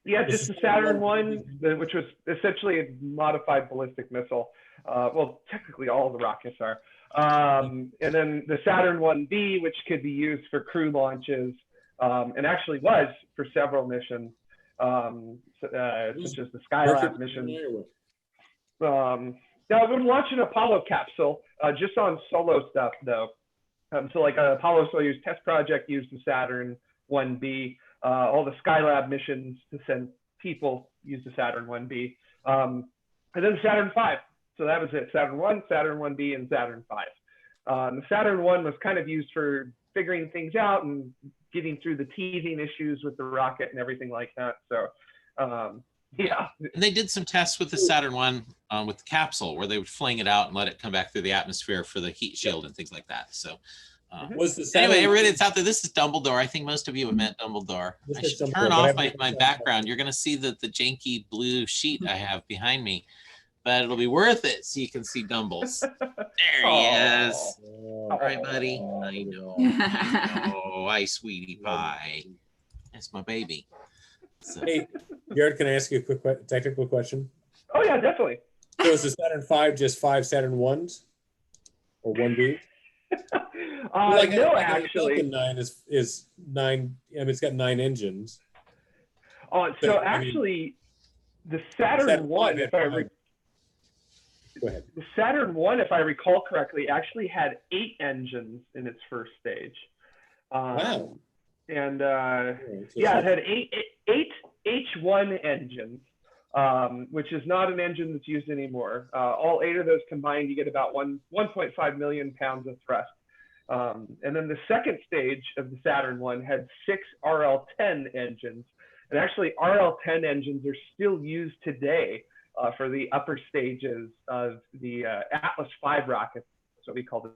Yeah, This just is the Saturn Saturn one, which was essentially a modified ballistic missile. Well, technically all the rockets are. And then the Saturn 1B, which could be used for crew launches, and actually was for several missions, such as the Skylab mission. Now, we would launch an Apollo capsule just on solo stuff, though. So like Apollo Soyuz test project used the Saturn 1B. All the Skylab missions to send people used the Saturn 1B. And then the Saturn V. So that was it. Saturn 1, Saturn 1B, and Saturn V. The Saturn 1 was kind of used for figuring things out and getting through the teething issues with the rocket and everything like that. So, yeah. And they did some tests with the Saturn 1 with the capsule where they would fling it out and let it come back through the atmosphere for the heat shield and things like that. So Was the Saturn, anyway, everybody that's out there, this is Dumbledore. I think most of you have met Dumbledore. This I is should Dumbledore, turn but off I've- my background. You're going to see the janky blue sheet I have behind me, but it'll be worth it so you can see Dumbles. There he is. All right, buddy. I know. Oh, hi, sweetie pie. That's my baby. So, Hey, Jared, can I ask you a quick technical question? Oh, yeah, definitely. So is the Saturn V just 5 Saturn 1s or 1B? No, The actually. Falcon 9 is 9. I mean, it's got 9 engines. So But, I mean, actually, the Saturn 1, had if I 5. Go ahead. the Saturn 1, if I recall correctly, actually had 8 engines in its first stage. Wow. And So yeah, it had eight H1 engines, which is not an engine that's used anymore. All 8 of those combined, you get about 1.5 million pounds of thrust. And then the second stage of the Saturn 1 had 6 RL-10 engines. And actually, RL-10 engines are still used today for the upper stages of the Atlas V rockets. That's what we call the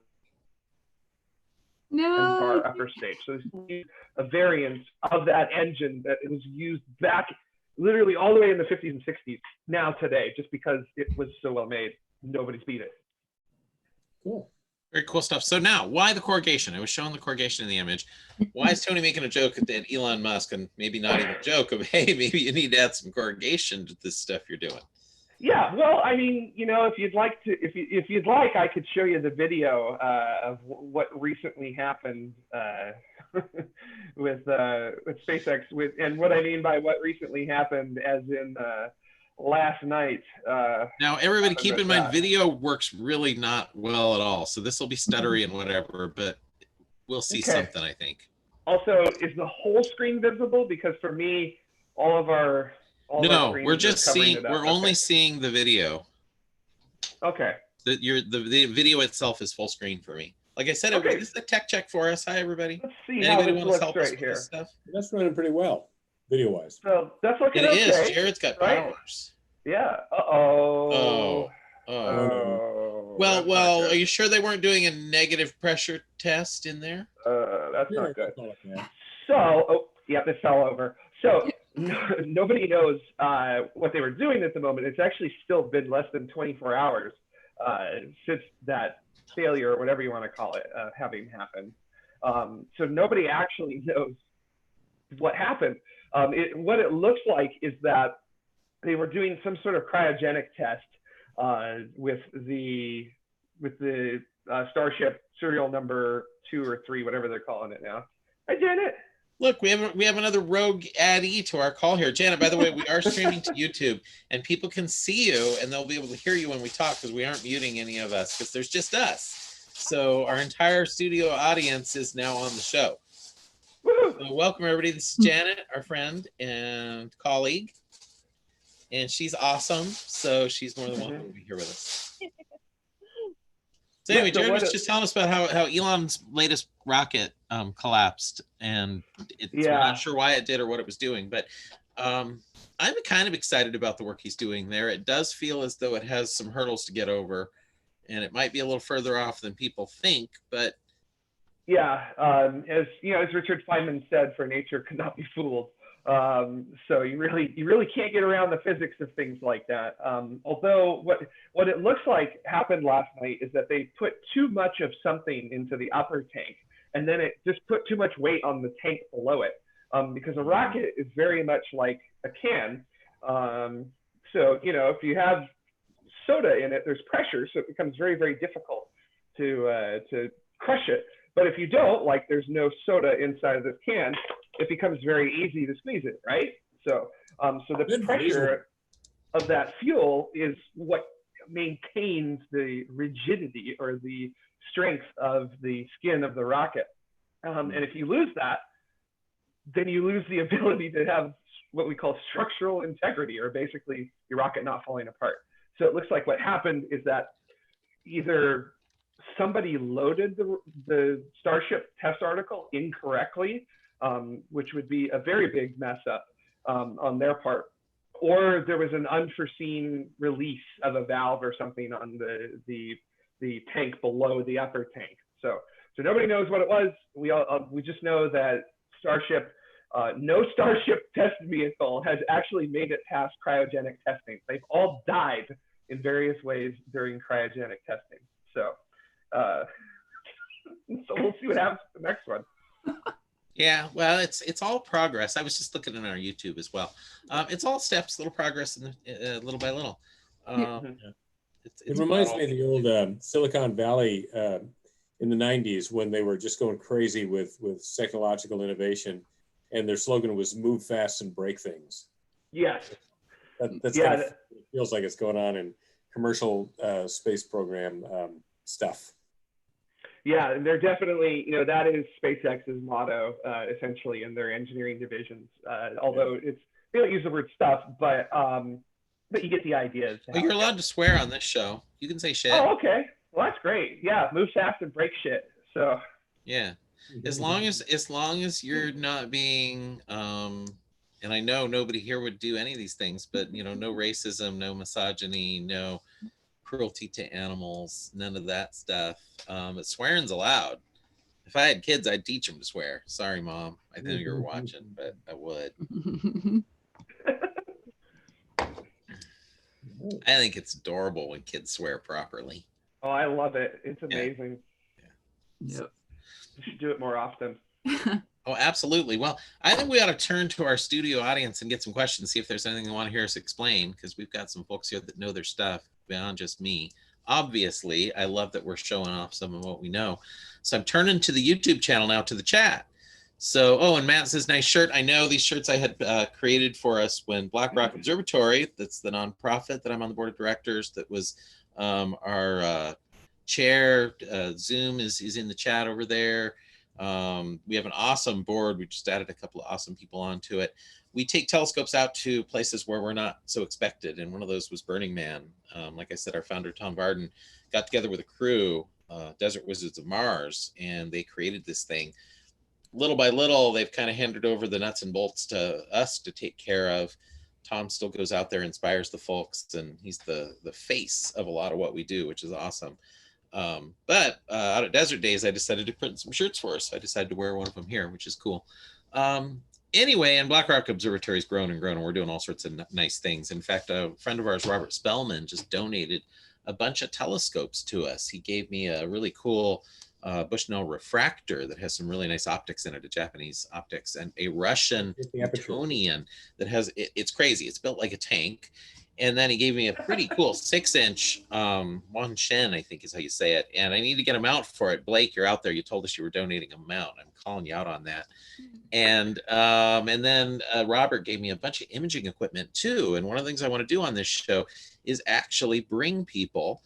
No. upper stage. So there's a variant of that engine that was used back literally all the way in the 50s and 60s now today, just because it was so well made. Nobody's beat it. Cool. very cool stuff. So now, why the corrugation? I was showing the corrugation in the image. Why is Tony making a joke at Elon Musk, and maybe not even a joke of, hey, maybe you need to add some corrugation to this stuff you're doing? Yeah, well, I mean, you know, if you'd like, I could show you the video of what recently happened with SpaceX. And what I mean by what recently happened, as in last night. Now, everybody keep in mind, that. video works really not well at all. So this will be stuttery and whatever, but we'll see Okay. something, I think. Also, is the whole screen visible? Because for me, all of our No, screens we're are just covering seeing, it up. we're only Okay. seeing the video. Okay. The video itself is full screen for me. Like I said, Okay. this is a tech check for us. Hi, everybody. Let's see how Anybody this want to looks help us right with here. this stuff? That's running pretty well, video wise. So that's looking It okay. is. Jared's got right? powers. Yeah. Uh-oh. Oh. Oh. Oh. Well, that's not well, good. are you sure they weren't doing a negative pressure test in there? That's not good. Yeah. So, oh, yeah, this fell over. So nobody knows what they were doing at the moment. It's actually still been less than 24 hours since that failure, or whatever you want to call it, having happened. So nobody actually knows what happened. What it looks like is that they were doing some sort of cryogenic test with the Starship serial number 2 or 3, whatever they're calling it now. Hi, Janet. Look, we have another rogue addee to our call here. Janet, by the way, we are streaming to YouTube, and people can see you, and they'll be able to hear you when we talk, because we aren't muting any of us, because there's just us. So our entire studio audience is now on the show. Woo! So welcome, everybody. This is Janet, our friend and colleague. and she's awesome. So she's more than welcome to be here with us. So anyway, so Jared was just telling us about how Elon's latest rocket collapsed, and we're not sure why it did or what it was doing, but I'm kind of excited about the work he's doing there. It does feel as though it has some hurdles to get over, and it might be a little further off than people think, but as Richard Feynman said, for nature could not be fooled. So you really can't get around the physics of things like that. Although what it looks like happened last night is that they put too much of something into the upper tank, and then it just put too much weight on the tank below it. Because a rocket is very much like a can. So if you have soda in it, there's pressure, so it becomes very, very difficult to crush it. But if you don't, like there's no soda inside of this can, it becomes very easy to squeeze it, right? So the pressure of that fuel is what maintains the rigidity or the strength of the skin of the rocket. And if you lose that, then you lose the ability to have what we call structural integrity, or basically your rocket not falling apart. So it looks like what happened is that either somebody loaded the Starship test article incorrectly, which would be a very big mess up on their part, or there was an unforeseen release of a valve or something on the tank below the upper tank. So nobody knows what it was. We just know that no Starship test vehicle has actually made it past cryogenic testing. They've all died in various ways during cryogenic testing. So we'll see what happens to the next one. Yeah, well, it's all progress. I was just looking at our YouTube as well. It's all steps, little progress, little by little. It reminds me of the old Silicon Valley in the 90s when they were just going crazy with technological innovation, and their slogan was "Move fast and break things." Yes, that's kind of, it feels like it's going on in commercial space program stuff. Yeah, and they're definitely, that is SpaceX's motto, essentially, in their engineering divisions. Although they don't use the word stuff, but you get the idea. Well, you're allowed to swear on this show. You can say shit. Oh, okay. Well, that's great. Yeah, move fast and break shit. So. Yeah, as long as you're not being, and I know nobody here would do any of these things, but no racism, no misogyny, no cruelty to animals, none of that stuff. But swearing's allowed. If I had kids, I'd teach them to swear. Sorry, Mom. I know you were watching, but I would. I think it's adorable when kids swear properly. Oh, I love it. It's amazing. Yeah. Yep. You should do it more often. Oh, absolutely. Well, I think we ought to turn to our studio audience and get some questions, see if there's anything they want to hear us explain, because we've got some folks here that know their stuff beyond just me. Obviously, I love that we're showing off some of what we know. So I'm turning to the YouTube channel now, to the chat. So, and Matt says, nice shirt. I know these shirts I had created for us when Black Rock Observatory, that's the nonprofit that I'm on the board of directors, that was our chair. Zoom is in the chat over there. We have an awesome board. We just added a couple of awesome people onto it. We take telescopes out to places where we're not so expected. And one of those was Burning Man. Like I said, our founder, Tom Varden, got together with a crew, Desert Wizards of Mars, and they created this thing. Little by little, they've kind of handed over the nuts and bolts to us to take care of. Tom still goes out there, inspires the folks, and he's the face of a lot of what we do, which is awesome. But out at Desert Days, I decided to print some shirts for us. I decided to wear one of them here, which is cool. Anyway, and Black Rock Observatory has grown and grown, and we're doing all sorts of nice things. In fact, a friend of ours, Robert Spellman, just donated a bunch of telescopes to us. He gave me a really cool Bushnell refractor that has some really nice optics in it, a Japanese optics, and a Russian Newtonian that has, it's crazy. It's built like a tank. And then he gave me a pretty cool 6-inch Wanshen, I think is how you say it. And I need to get a mount for it. Blake, you're out there. You told us you were donating a mount. I'm calling you out on that. And then Robert gave me a bunch of imaging equipment too. And one of the things I want to do on this show is actually bring people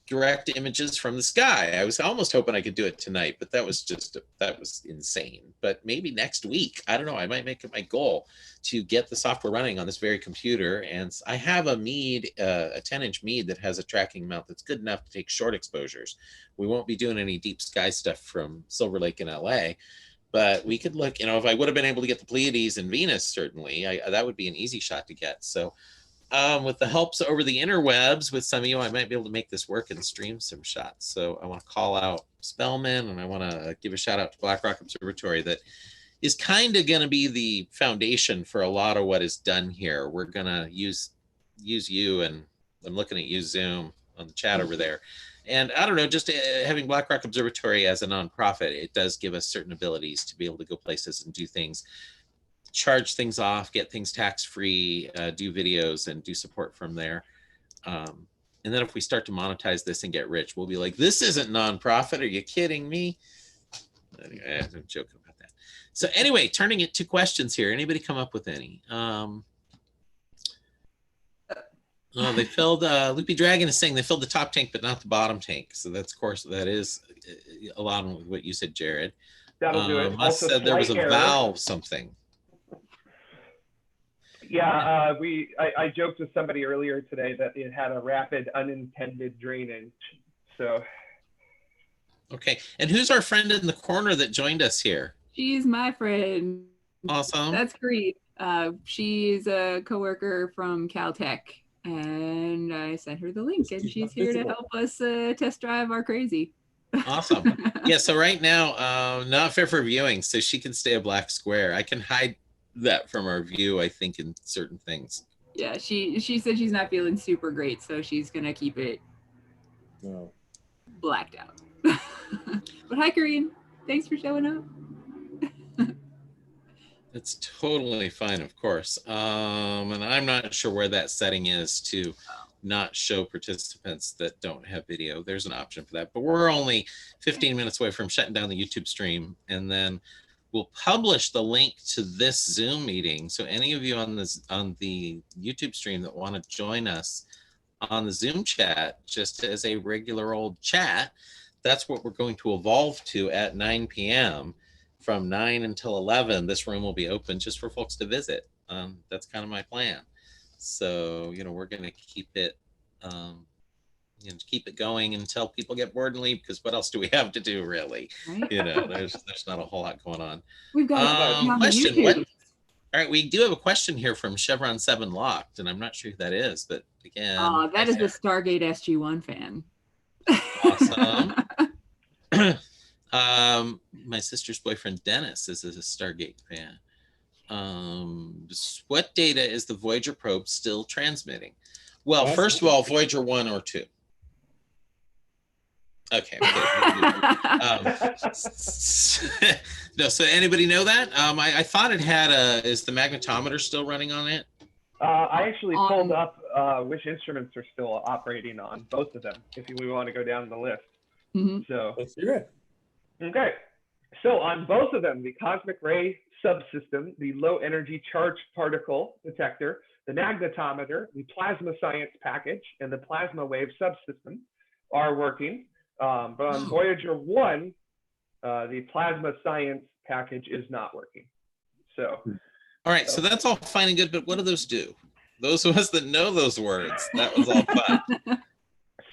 direct images from the sky. I was almost hoping I could do it tonight, but that was insane. But maybe next week, I don't know. I might make it my goal to get the software running on this very computer. And I have a Meade, a 10-inch Meade that has a tracking mount that's good enough to take short exposures. We won't be doing any deep sky stuff from Silver Lake in LA, but we could look, if I would have been able to get the Pleiades and Venus, certainly, that would be an easy shot to get. So with the helps over the interwebs with some of you, I might be able to make this work and stream some shots. So I want to call out Spellman, and I want to give a shout out to BlackRock Observatory that is kind of going to be the foundation for a lot of what is done here. We're going to use you, and I'm looking at you, Zoom, on the chat over there. And I don't know, just having BlackRock Observatory as a nonprofit, it does give us certain abilities to be able to go places and do things, charge things off, get things tax-free, do videos and do support from there. And then if we start to monetize this and get rich, we'll be like, this isn't nonprofit. Are you kidding me? Anyway, I'm joking about that. So anyway, turning it to questions here. Anybody come up with any? They filled, Loopy Dragon is saying they filled the top tank, but not the bottom tank. So that's, of course, that is a lot of what you said, Jared. That'll do it. Must said there was a valve something. Yeah, I joked with somebody earlier today that it had a rapid unintended drainage. So. Okay, and who's our friend in the corner that joined us here? She's my friend. Awesome. That's great. She's a coworker from Caltech, and I sent her the link, and she's here to help us test drive our crazy. Awesome. Yeah, so right now, not fair for viewing, so she can stay a black square. I can hide that from our view, I think, in certain things. Yeah, she said she's not feeling super great, so she's gonna keep it blacked out. But hi, Korean. Thanks for showing up. It's totally fine, of course. And I'm not sure where that setting is to not show participants that don't have video. There's an option for that, but we're only 15 minutes away from shutting down the YouTube stream, and then we'll publish the link to this Zoom meeting. So any of you on the YouTube stream that want to join us on the Zoom chat, just as a regular old chat, that's what we're going to evolve to at 9 p.m. From 9 until 11, this room will be open just for folks to visit. That's kind of my plan. So, we're going to keep it, keep it going until people get bored and leave, because what else do we have to do, really? Right? There's not a whole lot going on. We've got a question. All right, we do have a question here from Chevron 7 Locked, and I'm not sure who that is, but again. That is the Stargate SG-1 fan. Awesome. My sister's boyfriend Dennis is a Stargate fan. What data is the Voyager probe still transmitting? Well, first of all, Voyager 1 or 2. Okay. No, so anybody know that? I thought it had is the magnetometer still running on it? I actually pulled up which instruments are still operating on both of them, if we want to go down the list. Mm-hmm. So let's hear it. Okay. So on both of them, the cosmic ray subsystem, the low energy charged particle detector, the magnetometer, the plasma science package, and the plasma wave subsystem are working. But on Voyager 1, the plasma science package is not working. So. All right, so that's all fine and good, but what do those do? Those of us that know those words, that was all fun.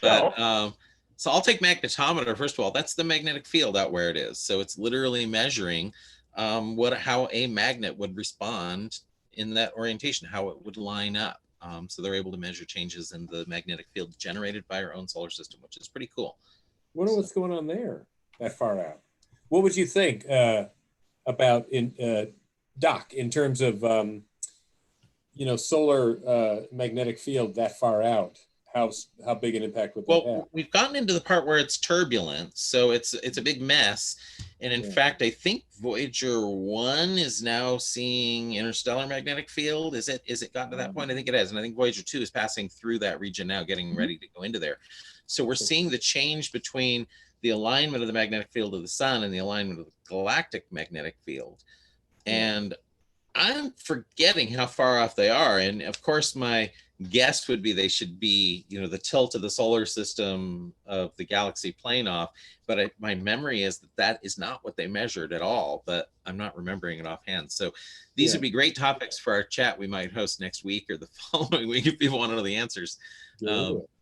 But so I'll take magnetometer. First of all, that's the magnetic field out where it is. So it's literally measuring how a magnet would respond in that orientation, how it would line up. So they're able to measure changes in the magnetic field generated by our own solar system, which is pretty cool. Wonder what's going on there that far out. What would you think about Doc, in terms of solar magnetic field that far out? How big an impact would that have? We've gotten into the part where it's turbulent, so it's a big mess. And in fact, I think Voyager 1 is now seeing interstellar magnetic field. Is it gotten to that point? I think it has. And I think Voyager 2 is passing through that region now, getting ready to go into there. So we're seeing the change between the alignment of the magnetic field of the sun and the alignment of the galactic magnetic field. And I'm forgetting how far off they are. And of course, my guess would be they should be, you know, the tilt of the solar system of the galaxy plane off. But my memory is that is not what they measured at all, but I'm not remembering it offhand. So these would be great topics for our chat we might host next week or the following week if people want to know the answers.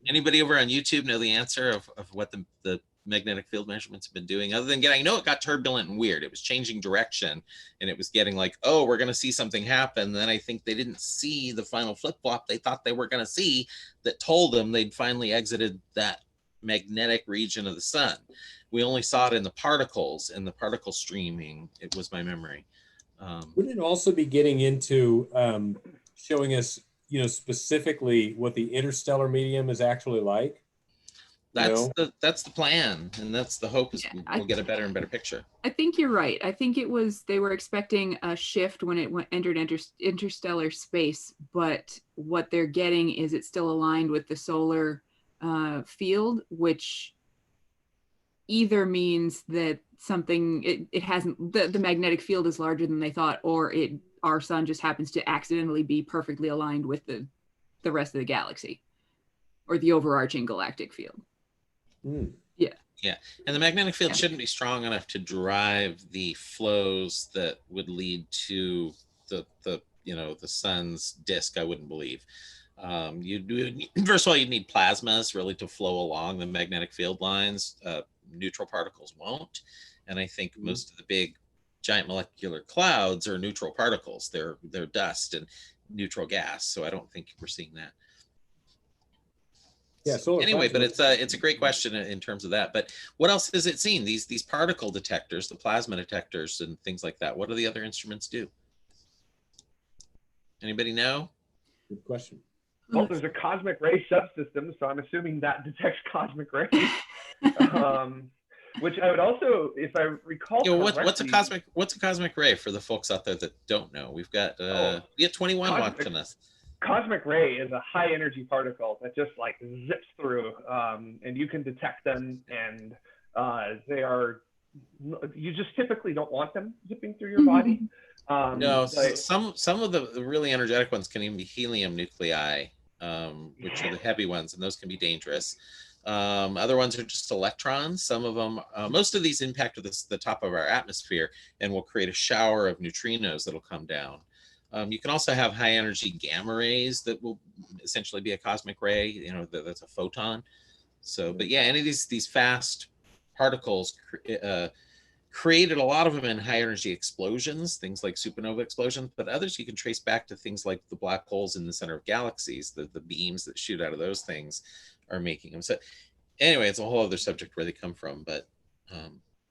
Anybody over on YouTube know the answer of what the magnetic field measurements have been doing, other than I know it got turbulent and weird. It was changing direction and it was getting like, oh, we're going to see something happen. Then I think they didn't see the final flip flop they thought they were going to see that told them they'd finally exited that magnetic region of the sun. We only saw it in the particles and the particle streaming. It was my memory. Wouldn't it also be getting into showing us, you know, specifically what the interstellar medium is actually like? That's the plan, and that's the hope is we'll get a better and better picture. I think you're right. I think they were expecting a shift when it entered interstellar space, but what they're getting is it's still aligned with the solar field, which either means that something it hasn't the magnetic field is larger than they thought, or our sun just happens to accidentally be perfectly aligned with the rest of the galaxy or the overarching galactic field. Yeah, and the magnetic field shouldn't be strong enough to drive the flows that would lead to the sun's disk. I wouldn't believe. First of all, you'd need plasmas really to flow along the magnetic field lines. Neutral particles won't, and I think most of the big giant molecular clouds are neutral particles. They're dust and neutral gas, so I don't think we're seeing that. Yeah. So anyway, but it's a great question in terms of that. But what else has it seen? These particle detectors, the plasma detectors, and things like that. What do the other instruments do? Anybody know? Good question. Well, there's a cosmic ray subsystem, so I'm assuming that detects cosmic rays. Which I would also, if I recall, what's a cosmic ray for the folks out there that don't know? We've got 21 watching us. Cosmic ray is a high energy particle that just like zips through, and you can detect them, and you just typically don't want them zipping through your body. No, some of the really energetic ones can even be helium nuclei, which are the heavy ones, and those can be dangerous. Other ones are just electrons. Some of them, most of these impact the top of our atmosphere and will create a shower of neutrinos that'll come down. You can also have high energy gamma rays that will essentially be a cosmic ray. You know, that's a photon. So, but yeah, any of these fast particles created a lot of them in high energy explosions, things like supernova explosions, but others you can trace back to things like the black holes in the center of galaxies. The beams that shoot out of those things are making them. So anyway, it's a whole other subject where they come from, but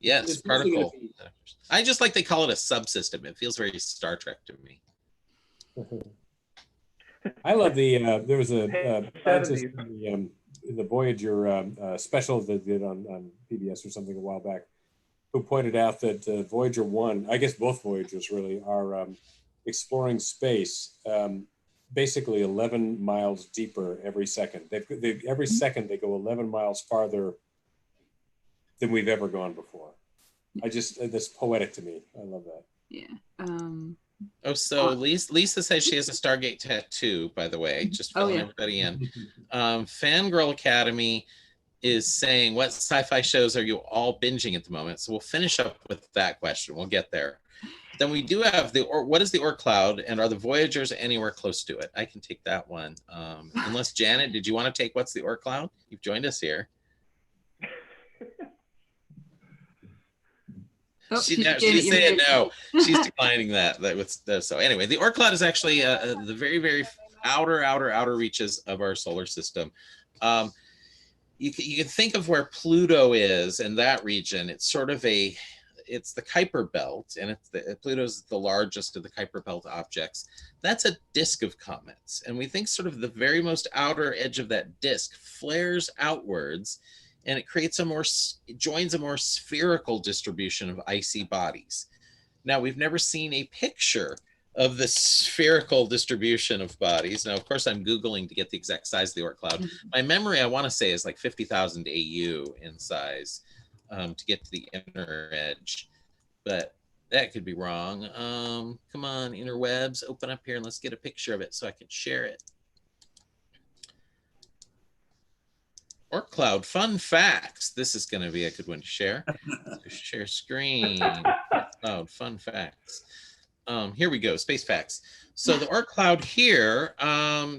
yes, particle. I just like they call it a subsystem. It feels very Star Trek to me. I love there was a scientist in the Voyager special that did on PBS or something a while back, who pointed out that Voyager 1, I guess both Voyagers really, are exploring space basically 11 miles deeper every second. Every second they go 11 miles farther than we've ever gone before. That's poetic to me. I love that. Yeah. So Lisa says she has a Stargate tattoo, by the way, just filling everybody in. Fangirl Academy is saying, what sci-fi shows are you all binging at the moment? So we'll finish up with that question. We'll get there. Then we do have what is the Oort cloud, and are the Voyagers anywhere close to it? I can take that one. Unless Janet, did you want to take what's the Oort cloud? You've joined us here. She's saying no. She's declining that. So anyway, the Oort cloud is actually the very, very outer reaches of our solar system. You can think of where Pluto is in that region. It's sort of it's the Kuiper belt, and Pluto's the largest of the Kuiper belt objects. That's a disk of comets, and we think sort of the very most outer edge of that disk flares outwards, and it joins a more spherical distribution of icy bodies. Now, we've never seen a picture of the spherical distribution of bodies. Now, of course, I'm Googling to get the exact size of the Oort cloud. My memory, I want to say, is like 50,000 AU in size to get to the inner edge, but that could be wrong. Come on, interwebs, open up here and let's get a picture of it so I can share it. Oort cloud fun facts. This is going to be a good one to share. So share screen. Oort cloud fun facts. Here we go. Space facts. So the Oort cloud here,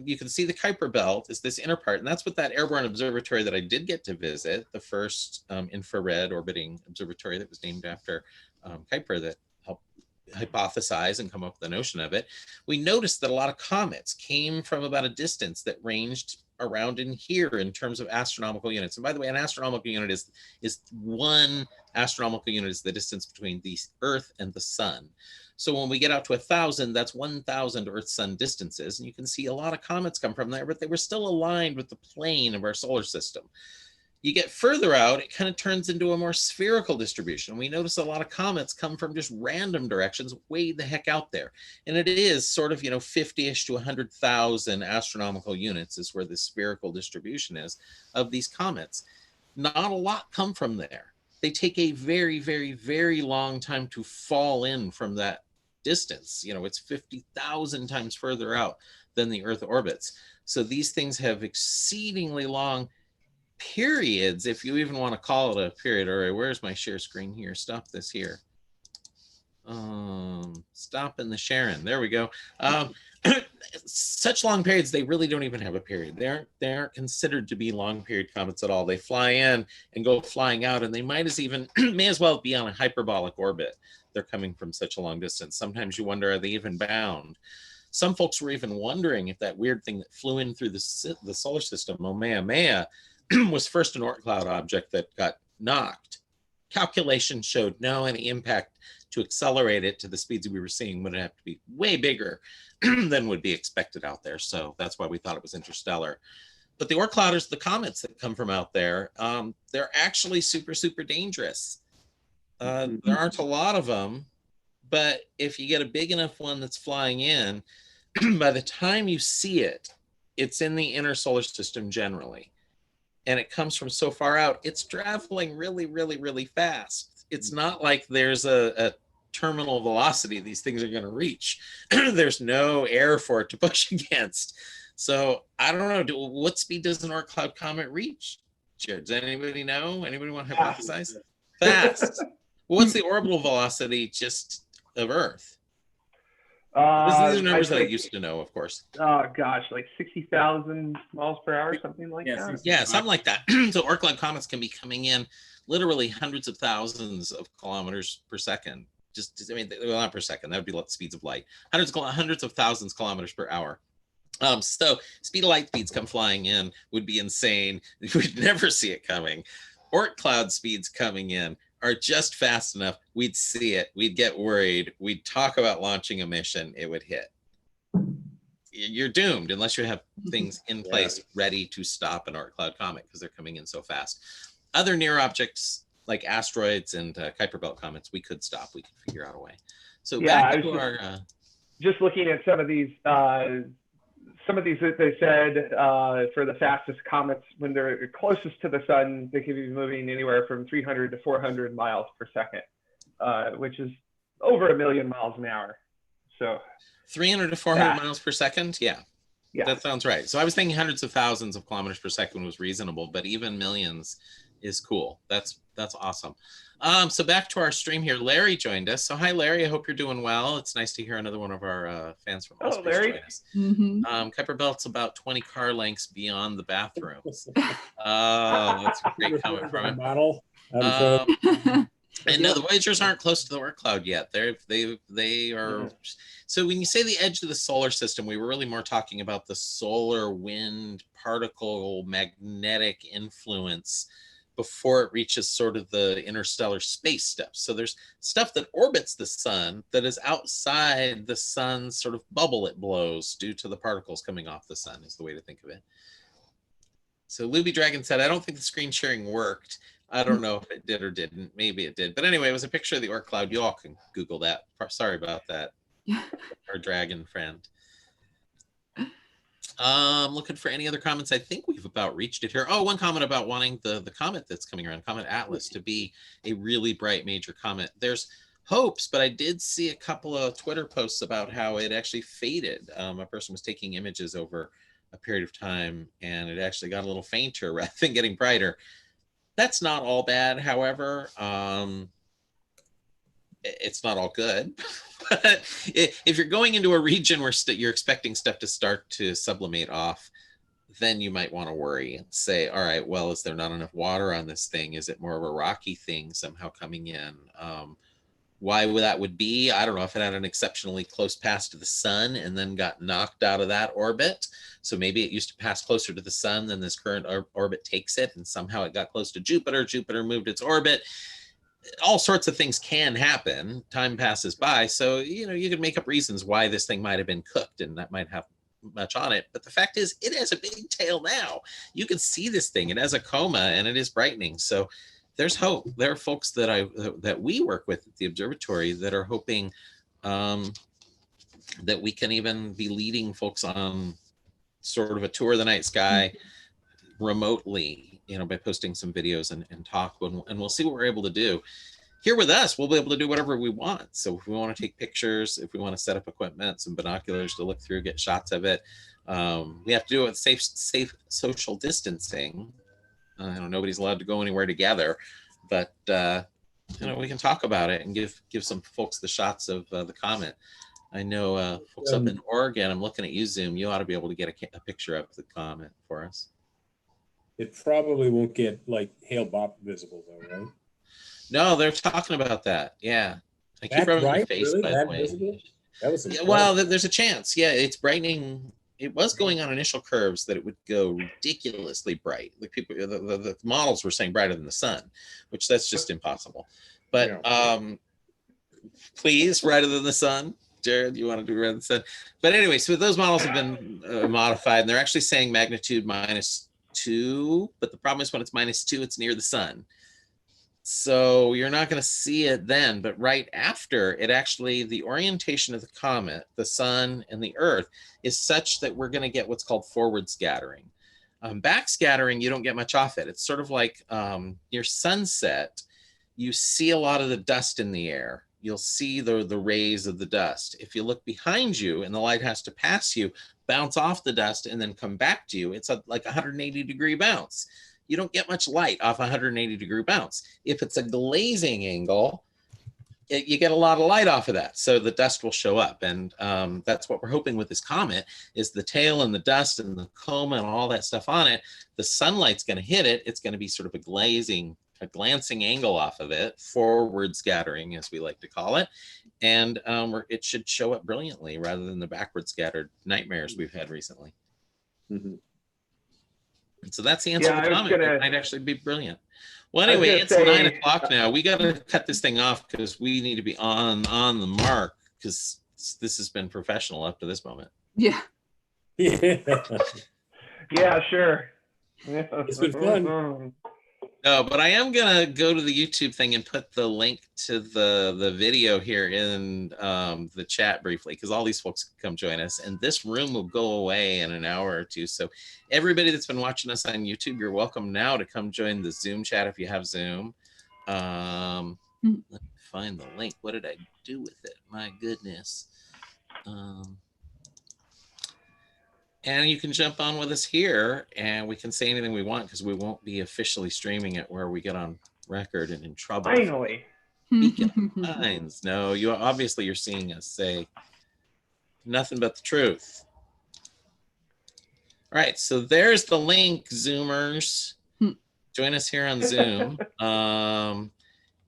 you can see the Kuiper belt is this inner part, and that's what that airborne observatory that I did get to visit, the first infrared orbiting observatory that was named after Kuiper that helped hypothesize and come up with the notion of it. We noticed that a lot of comets came from about a distance that ranged around in here in terms of astronomical units. And by the way, an astronomical unit is one astronomical unit is the distance between the Earth and the sun. So when we get out to 1,000, that's 1,000 Earth-Sun distances. And you can see a lot of comets come from there, but they were still aligned with the plane of our solar system. You get further out, it kind of turns into a more spherical distribution. We notice a lot of comets come from just random directions way the heck out there. And it is sort of, 50-ish to 100,000 astronomical units is where the spherical distribution is of these comets. Not a lot come from there. They take a very, very, very long time to fall in from that distance. It's 50,000 times further out than the Earth orbits. So these things have exceedingly long periods, if you even want to call it a period. All right, where's my share screen here? Stop this here. Stop in the sharing. There we go. Such long periods, they really don't even have a period. They aren't considered to be long period comets at all. They fly in and go flying out, and they may as well be on a hyperbolic orbit. They're coming from such a long distance. Sometimes you wonder, are they even bound? Some folks were even wondering if that weird thing that flew in through the solar system, Maya, was first an Oort cloud object that got knocked. Calculations showed no, any impact to accelerate it to the speeds we were seeing would have to be way bigger than would be expected out there. So that's why we thought it was interstellar. But the Oort clouders, the comets that come from out there, they're actually super, super dangerous. There aren't a lot of them, but if you get a big enough one that's flying in, by the time you see it, it's in the inner solar system generally. And it comes from so far out, it's traveling really, really, really fast. It's not like there's a terminal velocity these things are going to reach. There's no air for it to push against. So I don't know, what speed does an Oort cloud comet reach? Does anybody know? Anybody want to hypothesize? Fast. What's the orbital velocity just of Earth? These are numbers that I used to know, of course. Oh gosh, like 60,000 miles per hour, something like that. Yeah, something like that. So Oort cloud comets can be coming in literally hundreds of thousands of kilometers per second. Well, not per second. That would be speeds of light. Hundreds of thousands of kilometers per hour. So speed of light speeds come flying in would be insane. We'd never see it coming. Oort cloud speeds coming in are just fast enough. We'd see it. We'd get worried. We'd talk about launching a mission. It would hit. You're doomed unless you have things in place ready to stop an Oort cloud comet because they're coming in so fast. Other near objects like asteroids and Kuiper belt comets, we could stop. We could figure out a way. So back to our just looking at some of these that they said for the fastest comets, when they're closest to the sun, they could be moving anywhere from 300 to 400 miles per second, which is over 1 million miles an hour. So 300 to 400 miles per second. Yeah, that sounds right. So I was thinking hundreds of thousands of kilometers per second was reasonable, but even millions is cool. That's awesome. So back to our stream here. Larry joined us. So hi, Larry. I hope you're doing well. It's nice to hear another one of our fans from Allspace join us. Kuiper belt's about 20 car lengths beyond the bathrooms. That's a great comment from him. Model. And no, the Voyagers aren't close to the Oort cloud yet. They are. So when you say the edge of the solar system, we were really more talking about the solar wind particle magnetic influence before it reaches sort of the interstellar space stuff. So there's stuff that orbits the sun that is outside the sun's sort of bubble it blows due to the particles coming off the sun is the way to think of it. So Luby Dragon said, I don't think the screen sharing worked. I don't know if it did or didn't. Maybe it did. But anyway, it was a picture of the Oort cloud. You all can Google that. Sorry about that. Our dragon friend. Looking for any other comments. I think we've about reached it here. Oh, one comment about wanting the comet that's coming around, Comet Atlas, to be a really bright major comet. There's hopes, but I did see a couple of Twitter posts about how it actually faded. A person was taking images over a period of time, and it actually got a little fainter rather than getting brighter. That's not all bad, however. It's not all good. But if you're going into a region where you're expecting stuff to start to sublimate off, then you might want to worry and say, all right, well, is there not enough water on this thing? Is it more of a rocky thing somehow coming in? Why that would be, I don't know. If it had an exceptionally close pass to the sun and then got knocked out of that orbit, so maybe it used to pass closer to the sun than this current orbit takes it, and somehow it got close to Jupiter. Jupiter moved its orbit. All sorts of things can happen. Time passes by, so you could make up reasons why this thing might have been cooked, and that might have much on it. But the fact is, it has a big tail now. You can see this thing. It has a coma, and it is brightening. So there's hope. There are folks that we work with at the observatory that are hoping that we can even be leading folks on sort of a tour of the night sky remotely, by posting some videos and talk, and we'll see what we're able to do. Here with us, we'll be able to do whatever we want. So if we want to take pictures, if we want to set up equipment, some binoculars to look through, get shots of it, we have to do it with safe social distancing. Nobody's allowed to go anywhere together, but we can talk about it and give some folks the shots of the comet. I know folks up in Oregon, I'm looking at you, Zoom, you ought to be able to get a picture of the comet for us. It probably won't get like Hale-Bopp visible though, right? No, they're talking about that. Yeah. I keep rubbing my face, really? By the way. Visible? That was well, there's a chance. Yeah, it's brightening. It was going on initial curves that it would go ridiculously bright. Like people, the models were saying brighter than the sun, which that's just impossible. But please, brighter than the sun. Jared, you want to do brighter than the sun? But anyway, so those models have been modified, and they're actually saying magnitude -2. But the problem is when it's -2, it's near the sun. So you're not going to see it then, but right after it, actually the orientation of the comet, the sun and the earth is such that we're going to get what's called forward scattering. Back scattering, you don't get much off it. It's sort of like near sunset, you see a lot of the dust in the air. You'll see the rays of the dust. If you look behind you and the light has to pass you, bounce off the dust and then come back to you, it's like a 180-degree bounce. You don't get much light off a 180-degree bounce. If it's a glazing angle, you get a lot of light off of that. So the dust will show up. And that's what we're hoping with this comet is the tail and the dust and the coma and all that stuff on it. The sunlight's going to hit it. It's going to be sort of a glancing angle off of it, forward scattering, as we like to call it. And it should show up brilliantly rather than the backward scattered nightmares we've had recently. Mm-hmm. And so that's the answer to the comet. It might actually be brilliant. Well, anyway, it's 9 o'clock now. We got to cut this thing off because we need to be on the mark because this has been professional up to this moment. Yeah. Yeah, sure. It's been fun. No, but I am gonna go to the YouTube thing and put the link to the video here in the chat briefly, because all these folks can come join us, and this room will go away in an hour or two. So everybody that's been watching us on YouTube, you're welcome now to come join the Zoom chat if you have Zoom. Let me find the link. What did I do with it? My goodness. And you can jump on with us here and we can say anything we want because we won't be officially streaming it where we get on record and in trouble. Finally. No, you're seeing us say nothing but the truth. All right, so there's the link, Zoomers. Join us here on Zoom.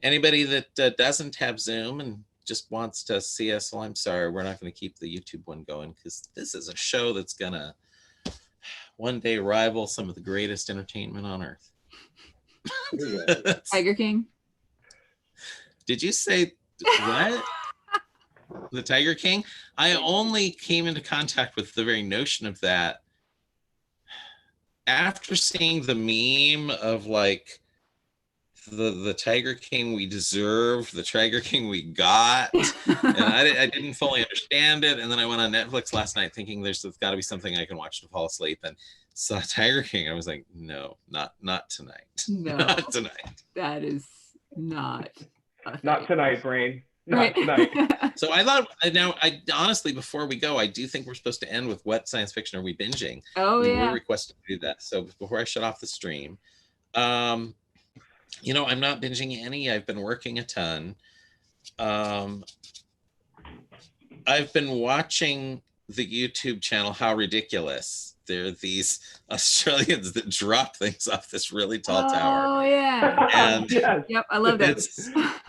Anybody that doesn't have Zoom and just wants to see us, well, I'm sorry, we're not going to keep the YouTube one going because this is a show that's going to one day rival some of the greatest entertainment on earth. Tiger King. Did you say what? The Tiger King? I only came into contact with the very notion of that after seeing the meme of like the Tiger King we deserve, the Tiger King we got, and I didn't fully understand it. And then I went on Netflix last night thinking there's got to be something I can watch to fall asleep, and saw Tiger King. I was like, no, not tonight. No, not tonight. That is not. Not tonight, brain. not Right. tonight. So I thought, I honestly, before we go, I do think we're supposed to end with what science fiction are we binging? Oh We were yeah. requested to do that. So before I shut off the stream, you know, I'm not binging any. I've been working a ton. I've been watching the YouTube channel How Ridiculous. There are these Australians that drop things off this really tall tower. Oh yeah. And Yes. Yep, I love that.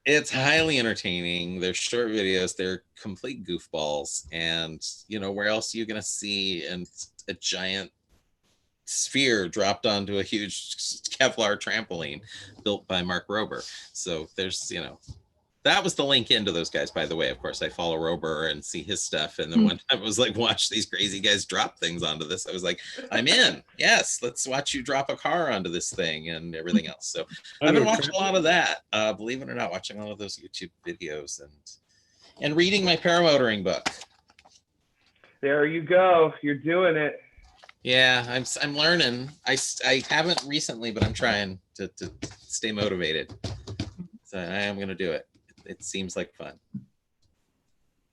It's highly entertaining. They're short videos. They're complete goofballs. And you know, where else are you gonna see and a giant sphere dropped onto a huge Kevlar trampoline built by Mark Rober? So there's, you know, that was the link into those guys, by the way. Of course, I follow Rober and see his stuff. And then one time I was like, watch these crazy guys drop things onto this. I was like, I'm in. Yes, let's watch you drop a car onto this thing and everything else. So I've been watching a lot of that. Believe it or not, watching all of those YouTube videos and reading my paramotoring book. There you go. You're doing it. Yeah, I'm learning. I haven't recently, but I'm trying to stay motivated. So I am going to do it. It seems like fun.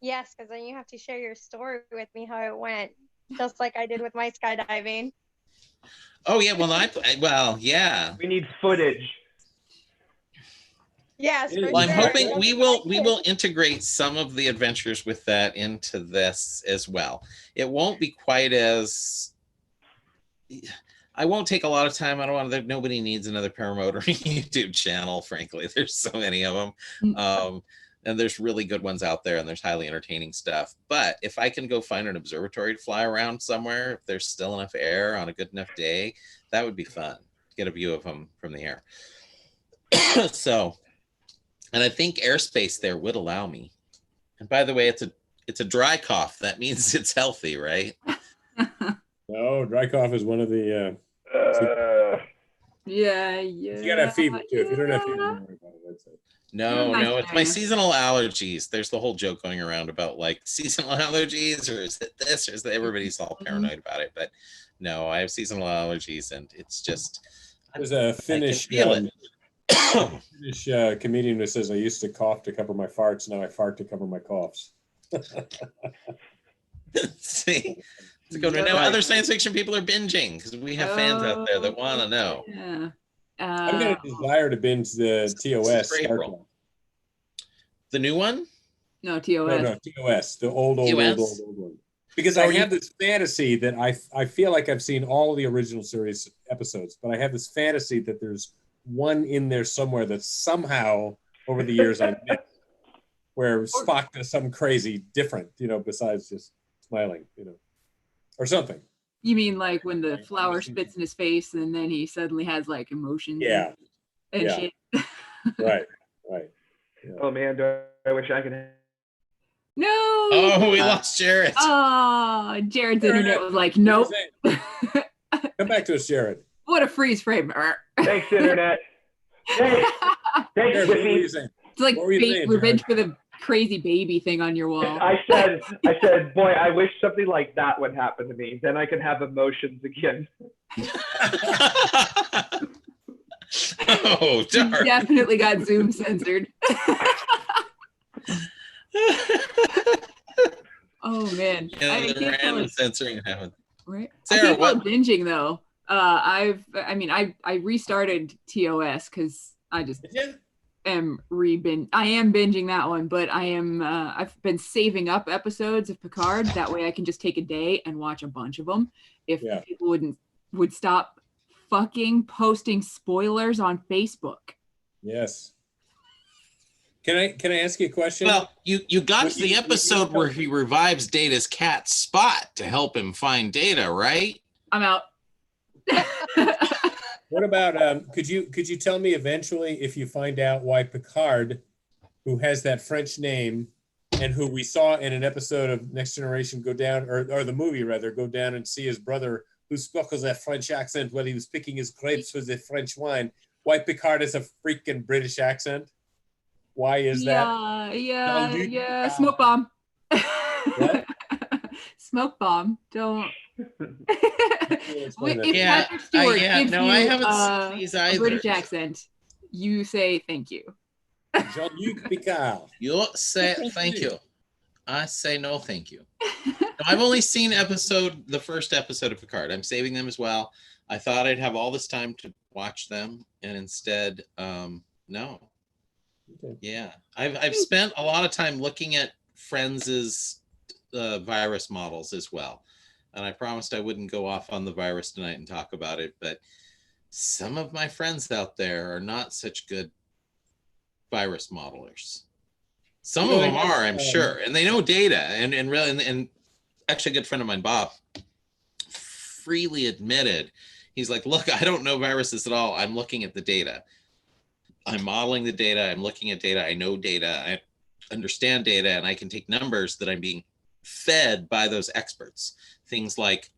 Yes, because then you have to share your story with me how it went, just like I did with my skydiving. Oh yeah, well, yeah. We need footage. Yes. Well, Well, I'm sure. hoping we will integrate some of the adventures with that into this as well. It won't be quite as. I won't take a lot of time. I don't want to. Nobody needs another paramotoring YouTube channel. Frankly, there's so many of them, and there's really good ones out there, and there's highly entertaining stuff. But if I can go find an observatory to fly around somewhere, if there's still enough air on a good enough day, that would be fun. Get a view of them from the air. So, and I think airspace there would allow me. And by the way, it's a dry cough. That means it's healthy, right? No, dry cough is one of the. Yeah. You gotta have fever too. If you don't have fever, don't worry about it. That's it. No, Nice no, it's my area. seasonal allergies. There's the whole joke going around about like seasonal allergies, or is it this, or is that everybody's all paranoid about it. But no, I have seasonal allergies, and it's just There's a Finnish, feel it. Finnish comedian who says, "I used to cough to cover my farts. Now I fart to cover my coughs." See, it's a good one. Now other science fiction people are binging because we have fans out there that want to know. Yeah. I'm gonna desire to binge the TOS. for Star April. Trek. The new one? No, TOS. No, TOS, the old TOS? one. Because I have this fantasy that I feel like I've seen all the original series episodes, but I have this fantasy that there's one in there somewhere that somehow over the years I missed, where Spock does something crazy different, you know, besides just smiling, you know, or something. You mean like when the flower spits in his face and then he suddenly has like emotions? Yeah, And yeah. shit. right. Oh man, I wish I could. No. Oh, we lost Jared. Oh, Jared's internet was like, nope. Come back to us, Jared. What a freeze frame. Thanks, internet. Hey, thanks, Jared, what were you Tiffy. saying? It's like What were you saying, revenge for the crazy baby thing on your wall. I said, boy, I wish something like that would happen to me. Then I can have emotions again. Oh, You darn. definitely got Zoom censored. Oh man. Yeah, I the can't tell random it, censoring happened. right? Sarah, I can't call it what- binging though. I restarted TOS because I just Yeah. am I am binging that one, but I've been saving up episodes of Picard. That way I can just take a day and watch a bunch of them. If Yeah. people would stop fucking posting spoilers on Facebook. Yes. Can I ask you a question? Well, you got Would to the you- episode where he revives Data's cat Spot to help him find Data, right? I'm out. What about could you tell me eventually if you find out why Picard, who has that French name and who we saw in an episode of Next Generation go down, or the movie rather, go down and see his brother who spoke with that French accent while he was picking his grapes with the French wine, why Picard has a freaking British accent? Why is that? Yeah. Smoke bomb. What? Smoke bomb. Don't. Explain that. If Yeah, Patrick Stewart gives no, you I haven't seen these a either. British accent, you say thank you. Jean-Luc Picard. You say thank you. I say no, thank you. No, I've only seen the first episode of Picard. I'm saving them as well. I thought I'd have all this time to watch them, and instead, no. Okay. Yeah, I've spent a lot of time looking at Friends's virus models as well, and I promised I wouldn't go off on the virus tonight and talk about it, but some of my friends out there are not such good virus modelers. Some of them are, I'm sure, and they know data. And really, and actually, a good friend of mine, Bob, freely admitted, he's like, "Look, I don't know viruses at all. I'm looking at the data. I'm modeling the data. I'm looking at data. I know data. I understand data, and I can take numbers that I'm being fed by those experts. Things like,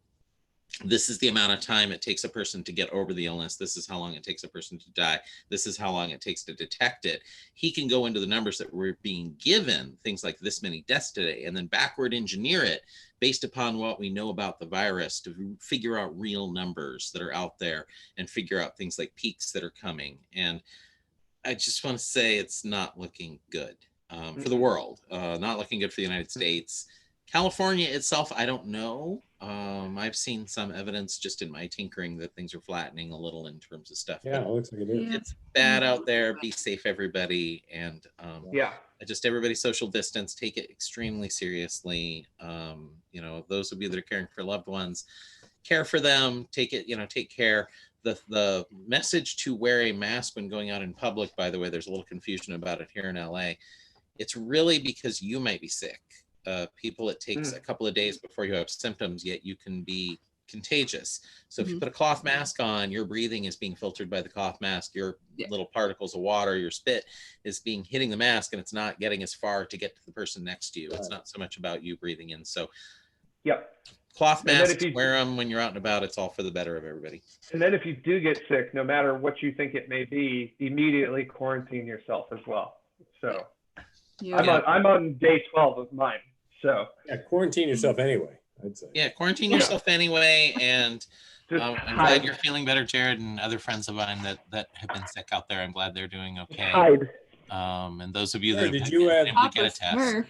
this is the amount of time it takes a person to get over the illness. This is how long it takes a person to die. This is how long it takes to detect it." He can go into the numbers that we're being given, things like this many deaths today, and then backward engineer it based upon what we know about the virus to figure out real numbers that are out there and figure out things like peaks that are coming. And I just want to say it's not looking good for the world, not looking good for the United States. California itself, I don't know. I've seen some evidence just in my tinkering that things are flattening a little in terms of stuff. Yeah, it looks like it is. Yeah. It's bad out there. Be safe, everybody. And Yeah. just everybody social distance, take it extremely seriously. Those of you that are caring for loved ones, care for them, take care. The message to wear a mask when going out in public, by the way, there's a little confusion about it here in LA. It's really because you might be sick. People, it takes a couple of days before you have symptoms, yet you can be contagious. So if you put a cloth mask on, your breathing is being filtered by the cloth mask. Your little particles of water, your spit is hitting the mask, and it's not getting as far to get to the person next to you. It's not so much about you breathing in. So cloth masks, wear them when you're out and about. It's all for the better of everybody. And then if you do get sick, no matter what you think it may be, immediately quarantine yourself as well. So I'm on day 12 of mine. So quarantine yourself anyway, I'd say. Yeah, quarantine yourself anyway. And I'm glad you're feeling better, Jared, and other friends of mine that have been sick out there. I'm glad they're doing okay. And those of you that did you have to get a test.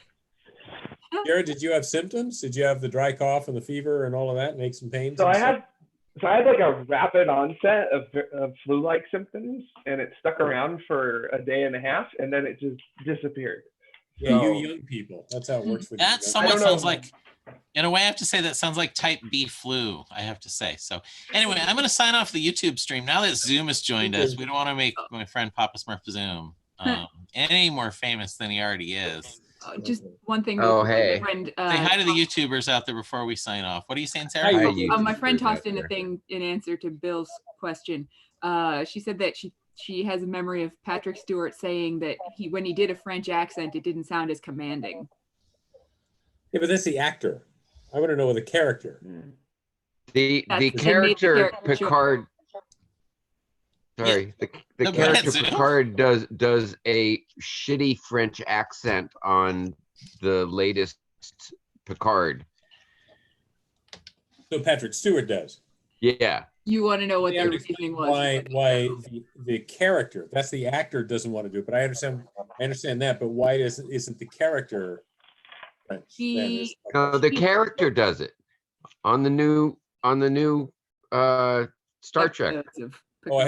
Jared, did you have symptoms? Did you have the dry cough and the fever and all of that, and aches and pains? So I had like a rapid onset of flu-like symptoms, and it stuck around for a day and a half, and then it just disappeared. Yeah, you young people. That's how it works for you. That somewhat sounds like, in a way, I have to say that sounds like type B flu, I have to say. So anyway, I'm going to sign off the YouTube stream. Now that Zoom has joined us, we don't want to make my friend Papa Smurf Zoom any more famous than he already is. Just one thing. Oh, hey. Friend, say hi to the YouTubers out there before we sign off. What are you saying, Sarah? Hi, my friend tossed in a thing in answer to Bill's question. She said that she has a memory of Patrick Stewart saying that when he did a French accent, it didn't sound as commanding. Yeah, but that's the actor. I want to know the character. The character Picard. Sorry, the character Picard does a shitty French accent on the latest Picard. So Patrick Stewart does. Yeah. You want to know what their reasoning was? Why the character? That's the actor doesn't want to do it. But I understand that. But why isn't the character French? No, the character does it on the new Star Trek. Oh,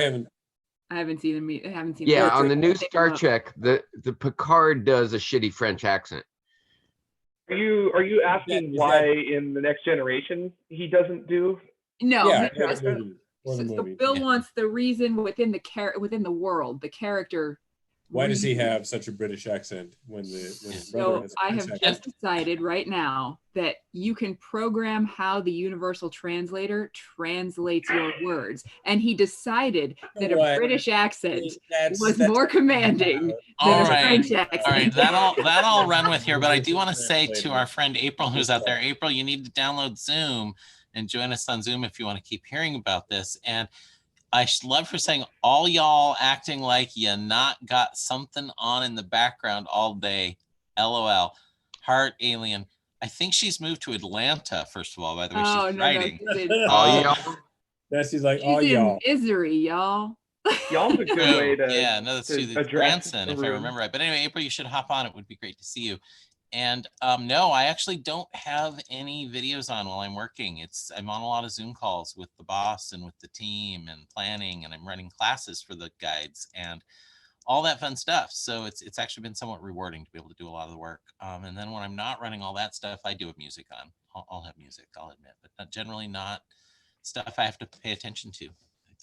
I haven't seen them. I haven't seen. Yeah, on the new Star Trek, the Picard does a shitty French accent. Are you asking why in the Next Generation he doesn't do? No. Yeah, so Bill wants the reason within the world, the character. Why does he have such a British accent when his brother has a I French have accent? just decided right now that you can program how the universal translator translates your words, and he decided that a British accent was more commanding than a French accent. All right, that'll run with here. But I do want to say to our friend April, who's out there, April, you need to download Zoom and join us on Zoom if you want to keep hearing about this. And I love her saying, all y'all acting like you not got something on in the background all day. LOL. Heart alien. I think she's moved to Atlanta, first of all, by the way. She's writing. All y'all. She's like, She's all y'all. in misery, y'all. Y'all's a good way to yeah, no, that's to true. It's address grandson, the if I room. remember right. But anyway, April, you should hop on. It would be great to see you. And no, I actually don't have any videos on while I'm working. I'm on a lot of Zoom calls with the boss and with the team and planning, and I'm running classes for the guides and all that fun stuff. So it's actually been somewhat rewarding to be able to do a lot of the work. And then when I'm not running all that stuff, I do have music on. I'll have music, I'll admit, but generally not stuff I have to pay attention to.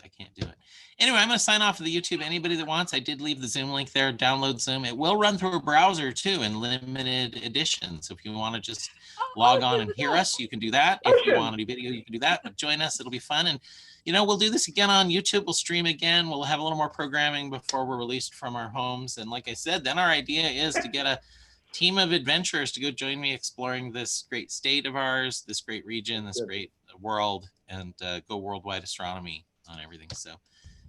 I can't do it. Anyway, I'm going to sign off of the YouTube. Anybody that wants, I did leave the Zoom link there. Download Zoom. It will run through a browser too in limited edition. So if you want to just log on and hear us, you can do that. If you want to do video, you can do that. But join us. It'll be fun. And, we'll do this again on YouTube. We'll stream again. We'll have a little more programming before we're released from our homes. And like I said, then our idea is to get a team of adventurers to go join me exploring this great state of ours, this great region, this great world, and go worldwide astronomy on everything. So,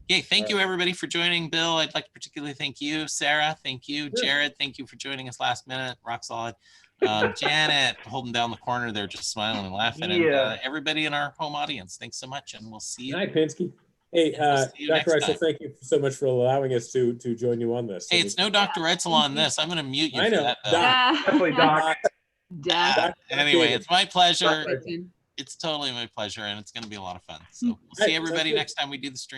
yay. Thank you everybody for joining. Bill, I'd like to particularly thank you. Sarah, thank you. Jared, thank you for joining us last minute. Rock solid. Janet, holding down the corner there, just smiling and laughing. Yeah. And everybody in our home audience, thanks so much. And we'll see you. Hi, Pinsky. Hey, We'll see you next Dr. Eisel, time. thank you so much for allowing us to join you on this. Hey, it's no Dr. Eisel on this. I'm going to mute you I for know. that. Bill. Definitely, Doc. Anyway, it's my pleasure. Dr. It's totally my pleasure, and it's going to be a lot of fun. So we'll see everybody next time we do the stream.